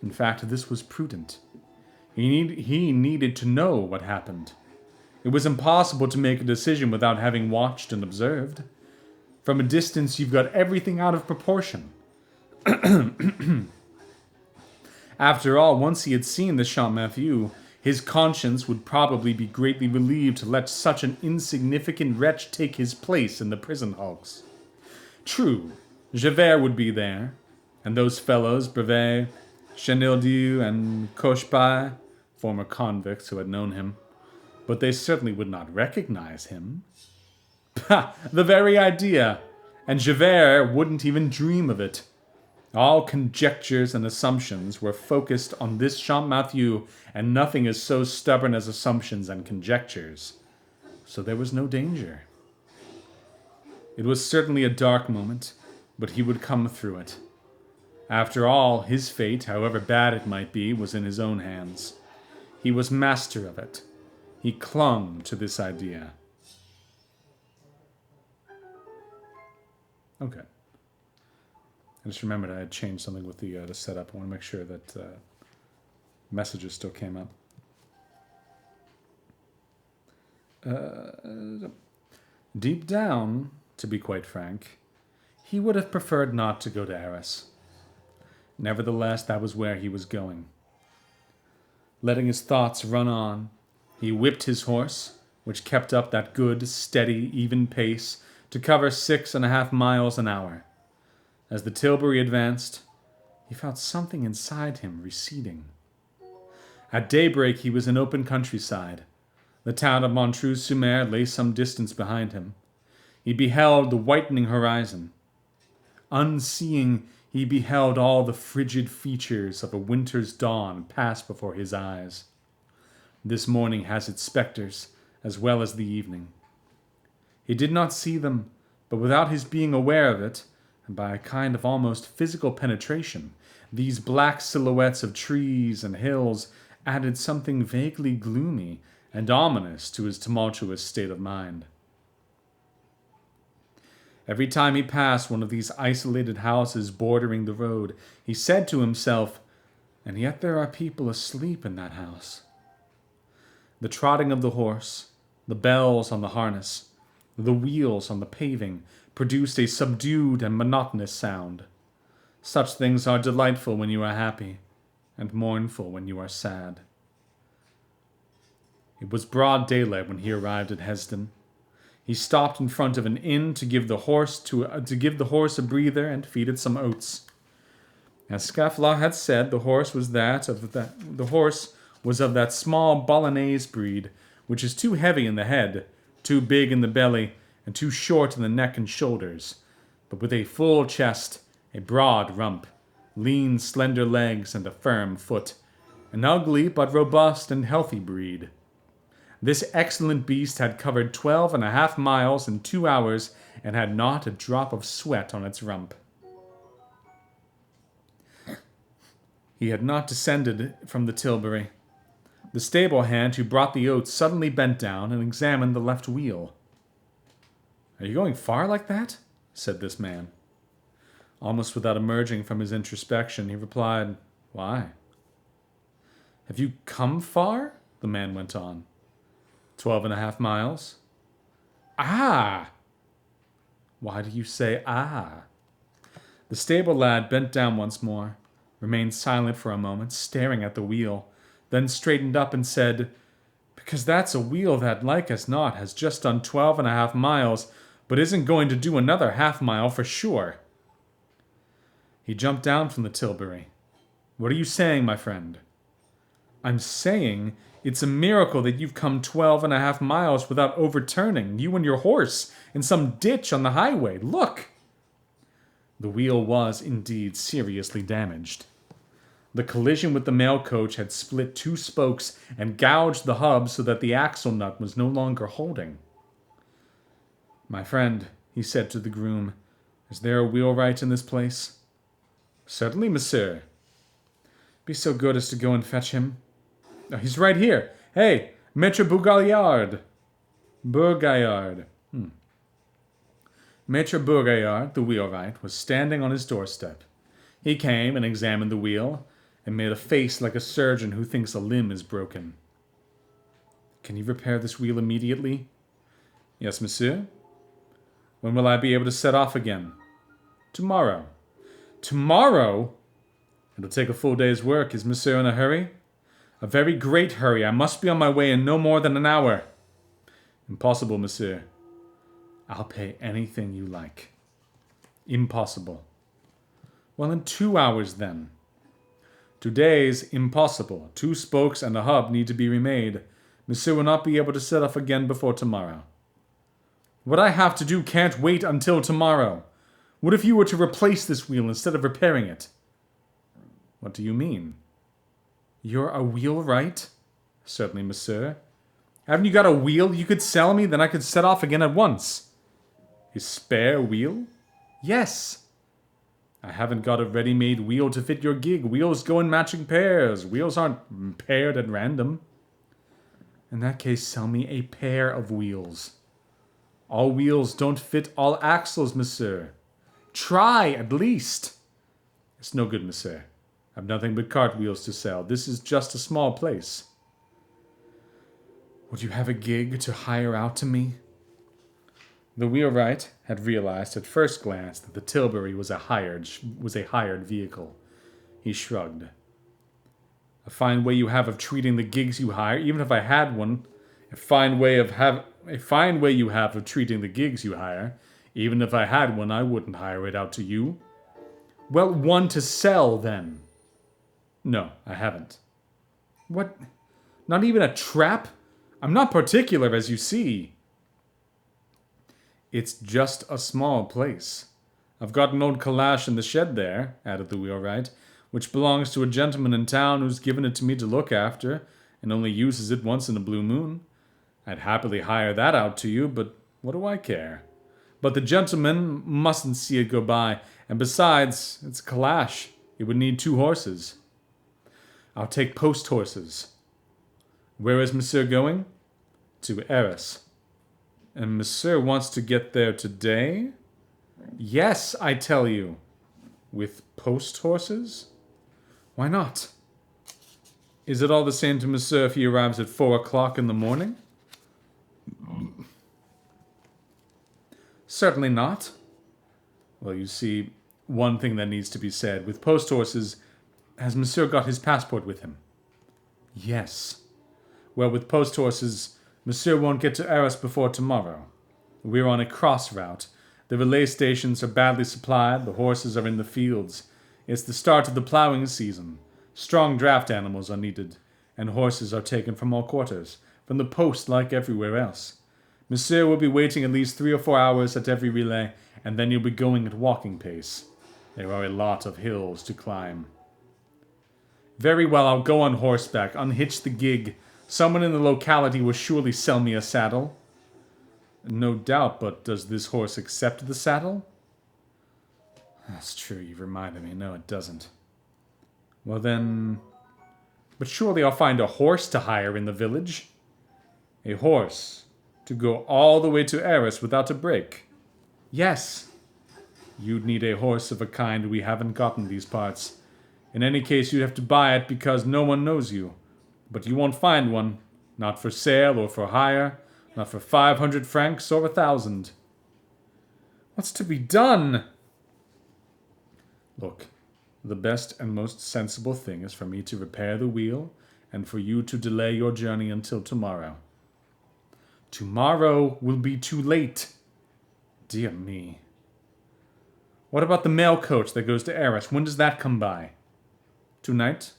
In fact, this was prudent. He needed to know what happened. It was impossible to make a decision without having watched and observed. From a distance, you've got everything out of proportion. After all, once he had seen the Champmathieu, his conscience would probably be greatly relieved to let such an insignificant wretch take his place in the prison hulks. True, Javert would be there, and those fellows, Brevet, Chenildieu, and Cochepaille, former convicts who had known him, but they certainly would not recognize him. Pah! The very idea! And Javert wouldn't even dream of it. All conjectures and assumptions were focused on this Champmathieu, and nothing is so stubborn as assumptions and conjectures. So there was no danger. It was certainly a dark moment, but he would come through it. After all, his fate, however bad it might be, was in his own hands. He was master of it. He clung to this idea. Okay. I just remembered I had changed something with the setup. I want to make sure that messages still came up. Deep down, to be quite frank, he would have preferred not to go to Arras. Nevertheless, that was where he was going. Letting his thoughts run on, he whipped his horse, which kept up that good, steady, even pace, to cover 6.5 miles an hour. As the tilbury advanced, he felt something inside him receding. At daybreak he was in open countryside. The town of Montreuil-sur-Mer lay some distance behind him. He beheld the whitening horizon. Unseeing, he beheld all the frigid features of a winter's dawn pass before his eyes. This morning has its specters, as well as the evening. He did not see them, but without his being aware of it, and by a kind of almost physical penetration, these black silhouettes of trees and hills added something vaguely gloomy and ominous to his tumultuous state of mind. Every time he passed one of these isolated houses bordering the road, he said to himself, "And yet there are people asleep in that house." The trotting of the horse, the bells on the harness, the wheels on the paving produced a subdued and monotonous sound. Such things are delightful when you are happy, and mournful when you are sad. It was broad daylight when he arrived at Hesdin. He stopped in front of an inn to give the horse a breather and feed it some oats. As Scafflaw had said, the horse was of that small Bolognese breed which is too heavy in the head, too big in the belly, and too short in the neck and shoulders, but with a full chest, a broad rump, lean, slender legs, and a firm foot, an ugly but robust and healthy breed. This excellent beast had covered 12.5 miles in 2 hours and had not a drop of sweat on its rump. He had not descended from the tilbury. The stable hand who brought the oats suddenly bent down and examined the left wheel. "Are you going far like that?" said this man. Almost without emerging from his introspection, he replied, "Why?" "Have you come far?" the man went on. 12.5 miles. "Ah!" "Why do you say ah?" The stable lad bent down once more, remained silent for a moment, staring at the wheel, then straightened up and said, "Because that's a wheel that, like as not, has just done 12.5 miles, but isn't going to do another half-mile for sure." He jumped down from the tilbury. "What are you saying, my friend?" "I'm saying it's a miracle that you've come 12.5 miles without overturning, you and your horse, in some ditch on the highway. Look!" The wheel was, indeed, seriously damaged. The collision with the mail coach had split 2 spokes and gouged the hub so that the axle nut was no longer holding. "My friend," he said to the groom, "is there a wheelwright in this place?" "Certainly, monsieur." "Be so good as to go and fetch him." "He's right here. Hey, Maître Bourgaillard." Bourgaillard. Maître Bourgaillard, the wheelwright, was standing on his doorstep. He came and examined the wheel, and made a face like a surgeon who thinks a limb is broken. "Can you repair this wheel immediately?" "Yes, monsieur." "When will I be able to set off again?" "Tomorrow." "Tomorrow?" "It'll take a full day's work. Is monsieur in a hurry?" "A very great hurry. I must be on my way in no more than an hour." "Impossible, monsieur." "I'll pay anything you like." "Impossible." "Well, in 2 hours, then." "Today's impossible. 2 spokes and a hub need to be remade. Monsieur will not be able to set off again before tomorrow." "What I have to do can't wait until tomorrow. What if you were to replace this wheel instead of repairing it?" "What do you mean?" "You're a wheelwright?" "Certainly, monsieur." "Haven't you got a wheel you could sell me? Then I could set off again at once." "A spare wheel?" "Yes." "I haven't got a ready-made wheel to fit your gig. Wheels go in matching pairs. Wheels aren't paired at random." "In that case, sell me a pair of wheels." "All wheels don't fit all axles, monsieur." "Try, at least." "It's no good, monsieur. I've nothing but cart wheels to sell. This is just a small place." "Would you have a gig to hire out to me?" The wheelwright had realized at first glance that the Tilbury was a hired vehicle. He shrugged. "A fine way you have of treating the gigs you hire, even if I had one. A fine way you have of treating the gigs you hire. Even if I had one, I wouldn't hire it out to you." Well, one to sell, then. No, I haven't. What? Not even a trap? I'm not particular, as you see. It's just a small place. I've got an old calash in the shed there, added the wheelwright, which belongs to a gentleman in town who's given it to me to look after, and only uses it once in a blue moon. I'd happily hire that out to you, but what do I care? But the gentleman mustn't see it go by, and besides, it's a calash. It would need 2 horses. I'll take post horses. Where is Monsieur going? To Arras. And Monsieur wants to get there today? Yes, I tell you. With post horses? Why not? Is it all the same to Monsieur if he arrives at 4 o'clock in the morning? Certainly not. Well, you see, one thing that needs to be said. With post horses, has Monsieur got his passport with him? Yes. Well, with post horses, Monsieur won't get to Arras before tomorrow. We're on a cross route. The relay stations are badly supplied, the horses are in the fields. It's the start of the ploughing season. Strong draft animals are needed, and horses are taken from all quarters, from the post like everywhere else. Monsieur will be waiting at least 3 or 4 hours at every relay, and then you'll be going at walking pace. There are a lot of hills to climb. Very well, I'll go on horseback, unhitch the gig. Someone in the locality will surely sell me a saddle. No doubt, but does this horse accept the saddle? That's true, you've reminded me. No, it doesn't. Well then... But surely I'll find a horse to hire in the village. A horse to go all the way to Arras without a break. Yes. You'd need a horse of a kind we haven't got in these parts. In any case, you'd have to buy it because no one knows you. But you won't find one. Not for sale or for hire. Not for 500 francs or 1,000. What's to be done? Look, the best and most sensible thing is for me to repair the wheel and for you to delay your journey until tomorrow. Tomorrow will be too late. Dear me. What about the mail coach that goes to Arras? When does that come by? Tonight?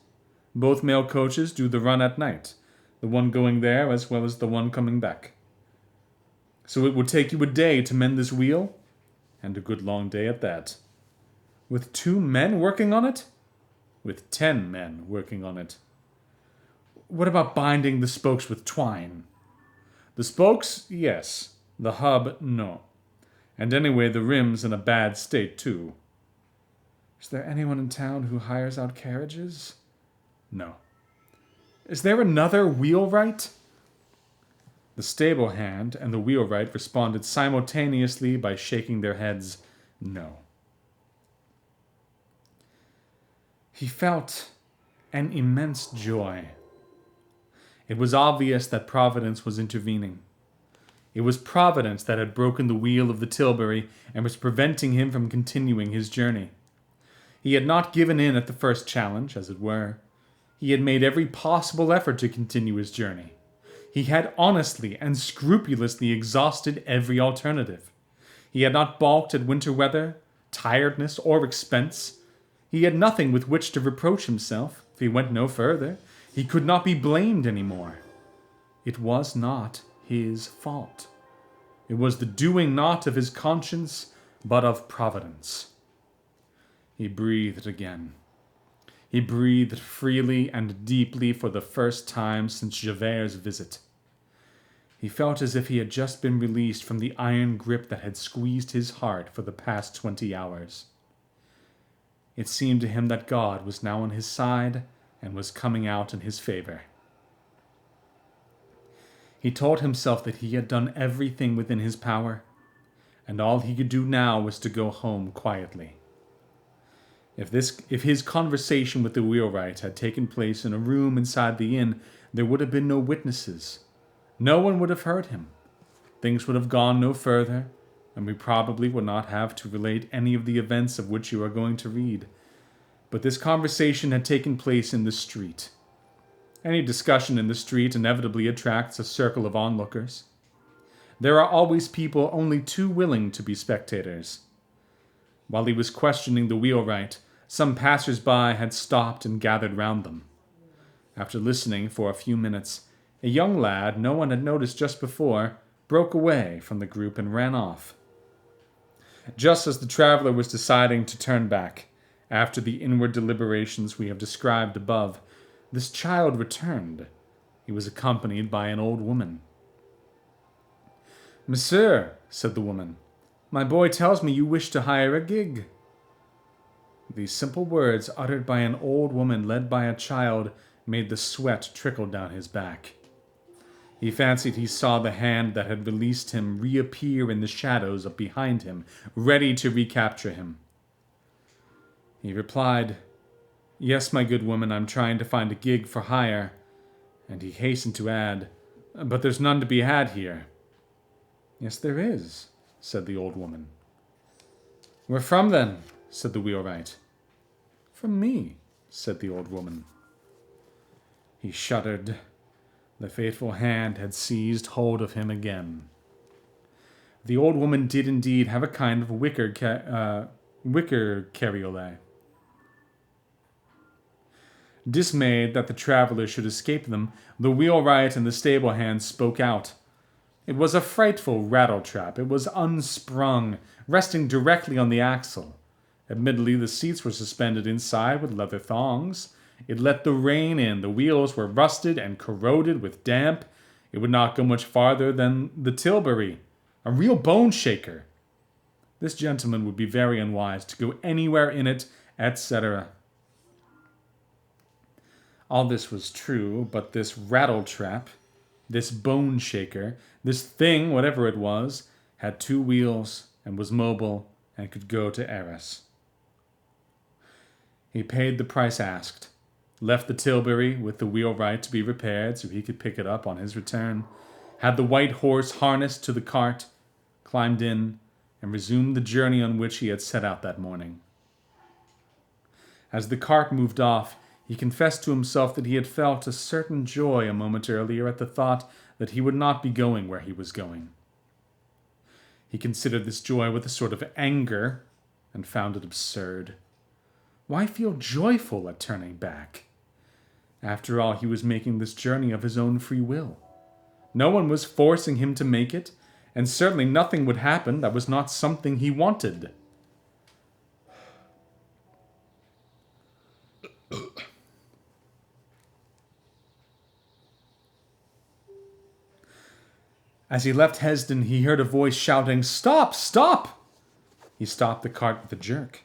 Both mail coaches do the run at night. The one going there as well as the one coming back. So it would take you a day to mend this wheel? And a good long day at that. With 2 men working on it? With 10 men working on it. What about binding the spokes with twine? The spokes, yes. The hub, no. And anyway, the rim's in a bad state, too. Is there anyone in town who hires out carriages? No. Is there another wheelwright? The stable hand and the wheelwright responded simultaneously by shaking their heads no. He felt an immense joy. It was obvious that Providence was intervening. It was Providence that had broken the wheel of the Tilbury and was preventing him from continuing his journey. He had not given in at the first challenge, as it were. He had made every possible effort to continue his journey. He had honestly and scrupulously exhausted every alternative. He had not balked at winter weather, tiredness, or expense. He had nothing with which to reproach himself. If he went no further, he could not be blamed any more. It was not his fault. It was the doing not of his conscience, but of Providence. He breathed again. He breathed freely and deeply for the first time since Javert's visit. He felt as if he had just been released from the iron grip that had squeezed his heart for the past 20 hours. It seemed to him that God was now on his side and was coming out in his favor. He told himself that he had done everything within his power, and all he could do now was to go home quietly. If his conversation with the wheelwright had taken place in a room inside the inn, there would have been no witnesses. No one would have heard him. Things would have gone no further, and we probably would not have to relate any of the events of which you are going to read. But this conversation had taken place in the street. Any discussion in the street inevitably attracts a circle of onlookers. There are always people only too willing to be spectators. While he was questioning the wheelwright, some passers-by had stopped and gathered round them. After listening for a few minutes, a young lad no one had noticed just before broke away from the group and ran off. Just as the traveler was deciding to turn back, after the inward deliberations we have described above, this child returned. He was accompanied by an old woman. "Monsieur," said the woman, "my boy tells me you wish to hire a gig." These simple words, uttered by an old woman led by a child, made the sweat trickle down his back. He fancied he saw the hand that had released him reappear in the shadows up behind him, ready to recapture him. He replied, "Yes, my good woman, I'm trying to find a gig for hire." And he hastened to add, "But there's none to be had here." "Yes, there is," said the old woman. "Where from, then?" said the wheelwright. "From me," said the old woman. He shuddered. The fateful hand had seized hold of him again. The old woman did indeed have a kind of wicker carriolet. Dismayed that the traveler should escape them, the wheelwright and the stable hand spoke out. It was a frightful rattletrap. It was unsprung, resting directly on the axle. Admittedly, the seats were suspended inside with leather thongs. It let the rain in. The wheels were rusted and corroded with damp. It would not go much farther than the Tilbury, a real bone shaker. This gentleman would be very unwise to go anywhere in it, etc. All this was true, but this rattletrap, this bone shaker, this thing, whatever it was, had 2 wheels and was mobile and could go to Arras. He paid the price asked, left the Tilbury with the wheelwright to be repaired so he could pick it up on his return, had the white horse harnessed to the cart, climbed in, and resumed the journey on which he had set out that morning. As the cart moved off, he confessed to himself that he had felt a certain joy a moment earlier at the thought that he would not be going where he was going. He considered this joy with a sort of anger, and found it absurd. Why feel joyful at turning back? After all, he was making this journey of his own free will. No one was forcing him to make it, and certainly nothing would happen that was not something he wanted. As he left Hesdin, he heard a voice shouting, "Stop! Stop!" He stopped the cart with a jerk,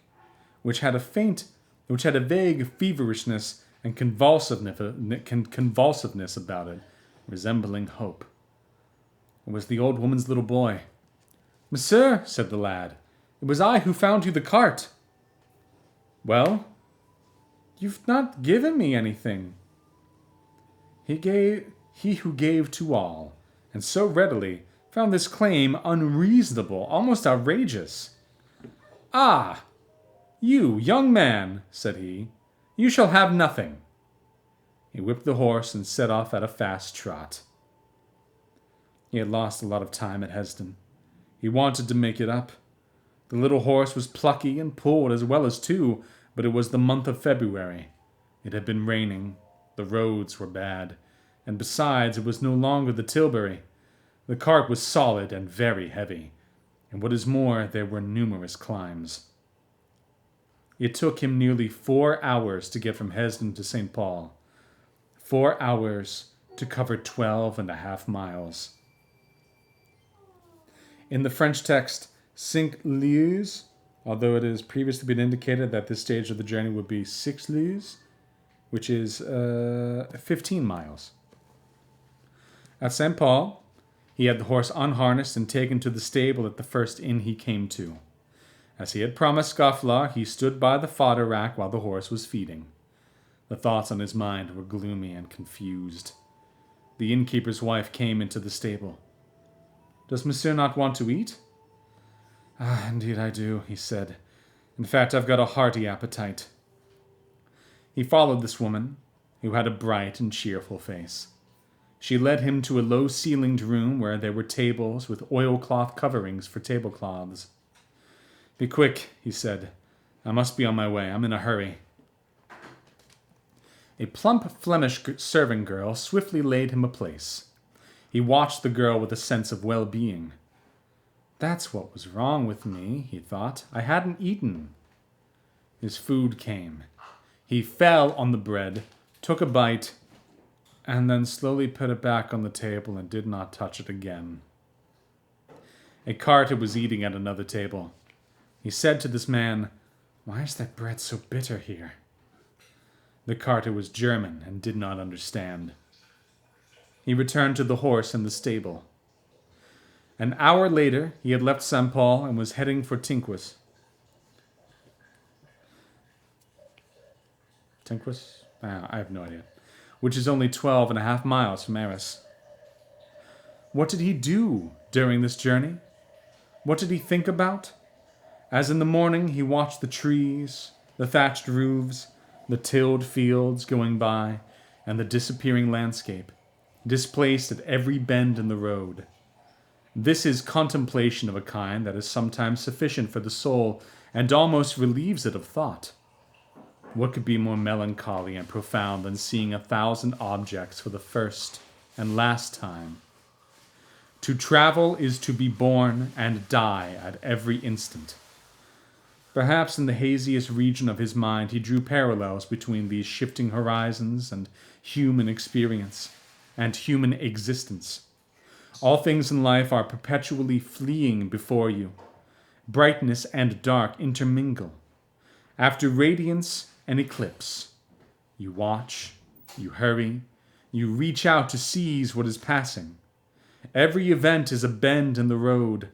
which had a vague feverishness and convulsiveness about it, resembling hope. It was the old woman's little boy. "Monsieur," said the lad, "it was I who found you the cart." "Well, you've not given me anything." He who gave to all, and so readily, found this claim unreasonable, almost outrageous. "Ah, you, young man," said he, "you shall have nothing." He whipped the horse and set off at a fast trot. He had lost a lot of time at Hesdin. He wanted to make it up. The little horse was plucky and pulled as well as 2, but it was the month of February. It had been raining. The roads were bad. And besides, it was no longer the Tilbury. The cart was solid and very heavy. And what is more, there were numerous climbs. It took him nearly 4 hours to get from Hesdin to St. Paul. 4 hours to cover 12.5 miles. In the French text, 5 lieues, although it has previously been indicated that this stage of the journey would be 6 lieues, which is 15 miles. At St. Paul, he had the horse unharnessed and taken to the stable at the first inn he came to. As he had promised Scofflaw, he stood by the fodder rack while the horse was feeding. The thoughts on his mind were gloomy and confused. The innkeeper's wife came into the stable. "Does monsieur not want to eat?" "Ah, indeed I do," he said. "In fact, I've got a hearty appetite." He followed this woman, who had a bright and cheerful face. She led him to a low-ceilinged room where there were tables with oilcloth coverings for tablecloths. Be quick, he said. I must be on my way. I'm in a hurry. A plump Flemish servant girl swiftly laid him a place. He watched the girl with a sense of well-being. That's what was wrong with me, he thought. I hadn't eaten. His food came. He fell on the bread, took a bite, and then slowly put it back on the table and did not touch it again. A carter was eating at another table. He said to this man, "Why is that bread so bitter here?" The carter was German and did not understand. He returned to the horse in the stable. An hour later, he had left St. Paul and was heading for Tinquis. Tinquis? I have no idea. Which is only 12.5 miles from Arras. What did he do during this journey? What did he think about? As in the morning he watched the trees, the thatched roofs, the tilled fields going by, and the disappearing landscape, displaced at every bend in the road. This is contemplation of a kind that is sometimes sufficient for the soul and almost relieves it of thought. What could be more melancholy and profound than seeing 1,000 objects for the first and last time? To travel is to be born and die at every instant. Perhaps in the haziest region of his mind he drew parallels between these shifting horizons and human experience and human existence. All things in life are perpetually fleeing before you. Brightness and dark intermingle. After radiance, an eclipse. You watch, you hurry, you reach out to seize what is passing. Every event is a bend in the road,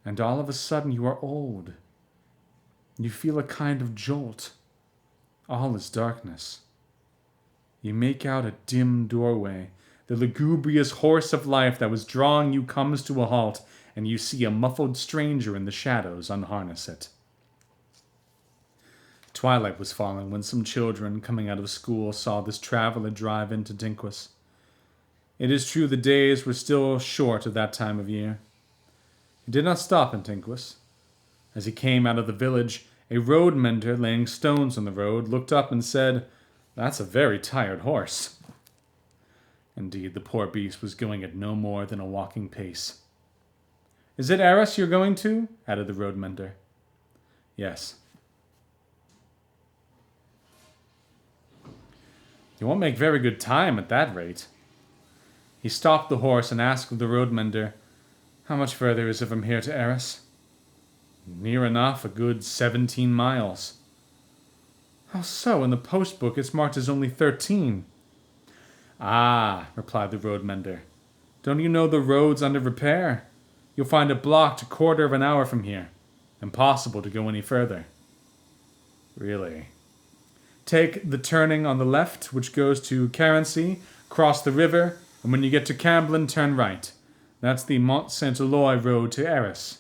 and all of a sudden you are old. You feel a kind of jolt. All is darkness. You make out a dim doorway. The lugubrious horse of life that was drawing you comes to a halt, and you see a muffled stranger in the shadows unharness it. Twilight was falling when some children coming out of school saw this traveler drive into Tinquis. It is true the days were still short at that time of year. He did not stop in Tinquis. As he came out of the village, a road mender laying stones on the road looked up and said, "That's a very tired horse." Indeed, the poor beast was going at no more than a walking pace. "Is it Arras you're going to?" added the road mender. "Yes." "You won't make very good time at that rate." He stopped the horse and asked the road mender, "How much further is it from here to Arras?" "Near enough, a good 17 miles. "How so? In the post book it's marked as only 13. "Ah," replied the road mender. "Don't you know the road's under repair? You'll find it blocked a quarter of an hour from here. Impossible to go any further." "Really?" "Take the turning on the left, which goes to Carency, cross the river, and when you get to Camblin, turn right. That's the Mont Saint-Eloi road to Arras."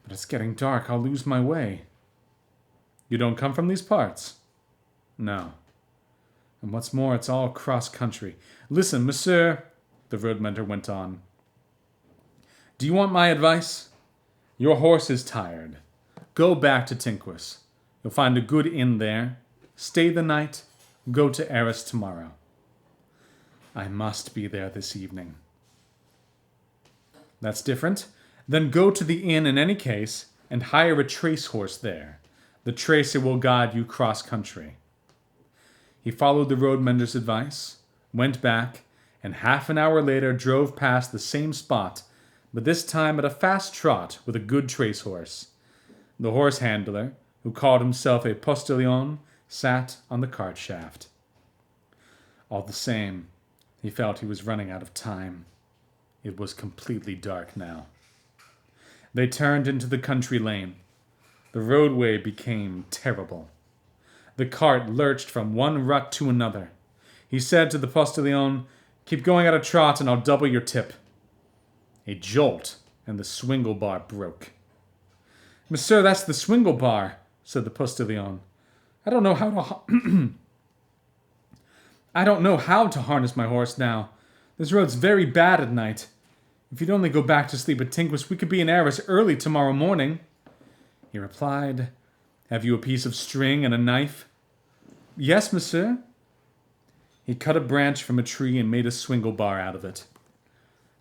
"But it's getting dark. I'll lose my way." "You don't come from these parts?" "No. And what's more, it's all cross-country. Listen, monsieur," the road mender went on. "Do you want my advice? Your horse is tired. Go back to Tinquis. You'll find a good inn there. Stay the night. Go to Arras tomorrow." "I must be there this evening." "That's different. Then go to the inn in any case and hire a trace horse there. The tracer will guide you cross-country." He followed the road mender's advice, went back, and half an hour later drove past the same spot, but this time at a fast trot with a good trace horse. The horse handler, who called himself a postilion, sat on the cart shaft. All the same, he felt he was running out of time. It was completely dark now. They turned into the country lane. The roadway became terrible. The cart lurched from one rut to another. He said to the postilion, "Keep going at a trot and I'll double your tip." A jolt, and the swingle bar broke. "Monsieur, that's the swingle bar," said the postilion. I don't know how to harness my horse now. This road's very bad at night. If you'd only go back to sleep at Tinquis, we could be in Arras early tomorrow morning." He replied, "Have you a piece of string and a knife?" "Yes, monsieur." He cut a branch from a tree and made a swingle bar out of it.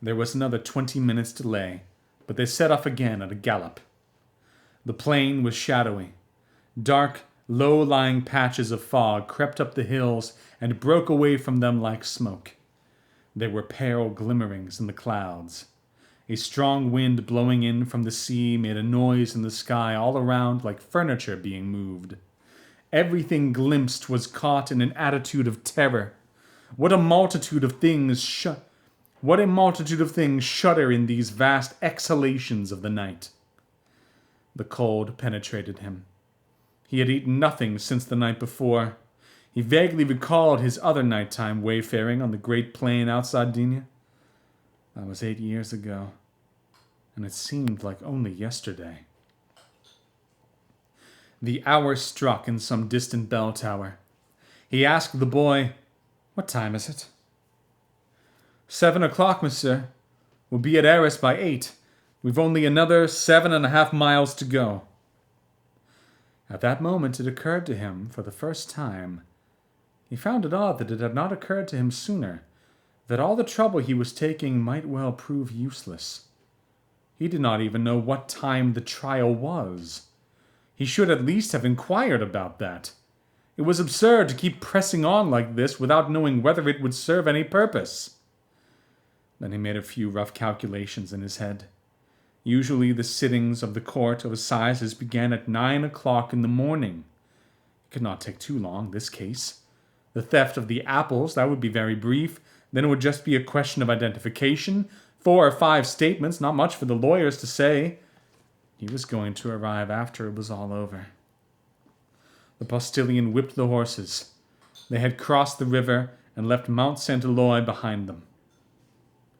There was another 20 minutes delay, but they set off again at a gallop. The plain was shadowy. Dark, low-lying patches of fog crept up the hills and broke away from them like smoke. There were pale glimmerings in the clouds. A strong wind blowing in from the sea made a noise in the sky all around like furniture being moved. Everything glimpsed was caught in an attitude of terror. What a multitude of things shudder in these vast exhalations of the night. The cold penetrated him. He had eaten nothing since the night before. He vaguely recalled his other nighttime wayfaring on the great plain outside D. That was 8 years ago, and it seemed like only yesterday. The hour struck in some distant bell tower. He asked the boy, "What time is it?" 7 o'clock, monsieur. We'll be at Arras by 8. We've only another 7.5 miles to go. At that moment it occurred to him for the first time. He found it odd that it had not occurred to him sooner, that all the trouble he was taking might well prove useless. He did not even know what time the trial was. He should at least have inquired about that. It was absurd to keep pressing on like this without knowing whether it would serve any purpose. Then he made a few rough calculations in his head. Usually the sittings of the court of assizes began at 9 o'clock in the morning. It could not take too long, this case. The theft of the apples, that would be very brief. Then it would just be a question of identification. 4 or 5 statements, not much for the lawyers to say. He was going to arrive after it was all over. The postilion whipped the horses. They had crossed the river and left Mount St. Eloi behind them.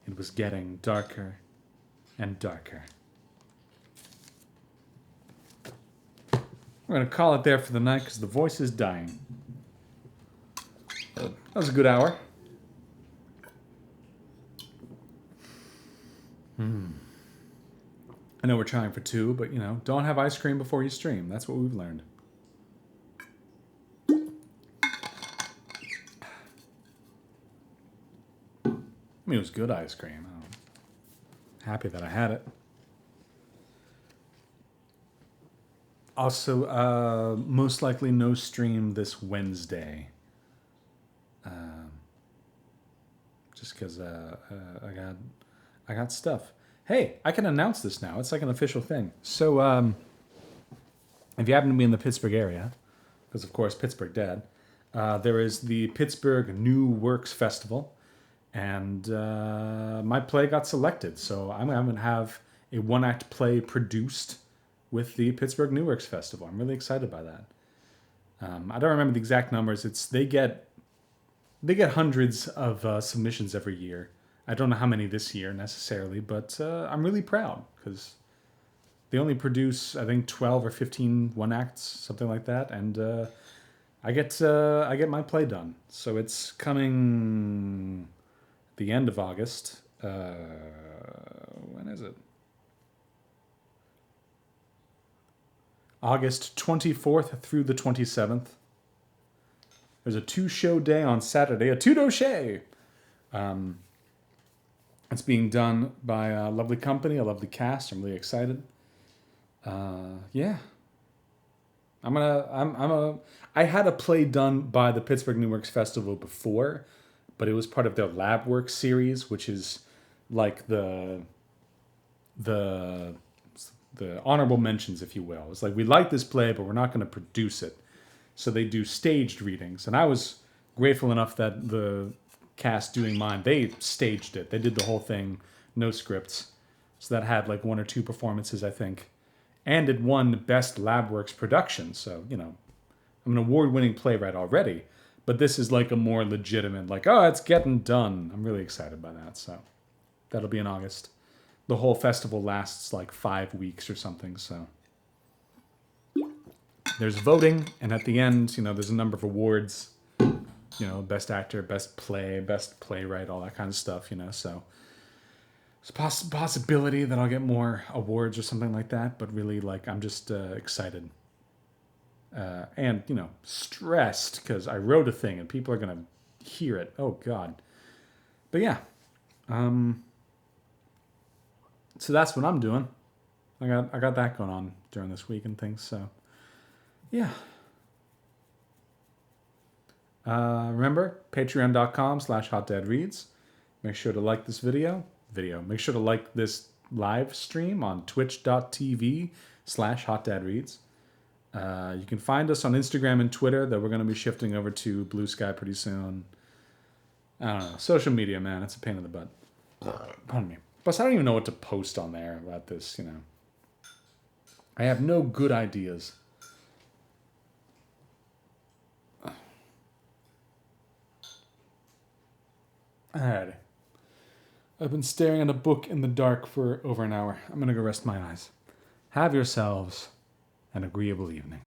It was getting darker and darker. We're going to call it there for the night because the voice is dying. That was a good hour. I know we're trying for 2, but, don't have ice cream before you stream. That's what we've learned. I mean, it was good ice cream. I'm happy that I had it. Also, most likely no stream this Wednesday. Just because I got stuff. Hey, I can announce this now. It's like an official thing. So, if you happen to be in the Pittsburgh area, because of course Pittsburgh Dad, there is the Pittsburgh New Works Festival, and my play got selected. So I'm going to have a one-act play produced with the Pittsburgh New Works Festival. I'm really excited by that. I don't remember the exact numbers. They get hundreds of submissions every year. I don't know how many this year necessarily, but I'm really proud because they only produce, I think, 12 or 15 one-acts, something like that, and I get my play done. So it's coming the end of August. When is it? August 24th through the 27th. There's a 2-show day on Saturday, a two-do-shay. It's being done by a lovely company, a lovely cast. I'm really excited. Yeah. I had a play done by the Pittsburgh New Works Festival before, but it was part of their Lab Work series, which is like the honorable mentions, if you will. It's like, we like this play, but we're not going to produce it. So they do staged readings. And I was grateful enough that the cast doing mine, they staged it. They did the whole thing, no scripts. So that had like 1 or 2 performances, I think. And it won Best LabWorks Production. So, I'm an award-winning playwright already. But this is like a more legitimate, like, oh, it's getting done. I'm really excited by that. So that'll be in August. The whole festival lasts like 5 weeks or something. So there's voting. And at the end, there's a number of awards. Best actor, best play, best playwright, all that kind of stuff, So possibility that I'll get more awards or something like that, but really, like, I'm just excited. And, stressed because I wrote a thing and people are going to hear it. Oh, God. But yeah. So that's what I'm doing. I got that going on during this week and things, so yeah. Remember, patreon.com/hotdadreads. Make sure to like this video. Make sure to like this live stream on twitch.tv/hotdadreads. You can find us on Instagram and Twitter, that we're going to be shifting over to Blue Sky pretty soon. I don't know. Social media, man, it's a pain in the butt. Pardon me. Plus, I don't even know what to post on there about this, I have no good ideas. Alrighty. I've been staring at a book in the dark for over an hour. I'm going to go rest my eyes. Have yourselves an agreeable evening.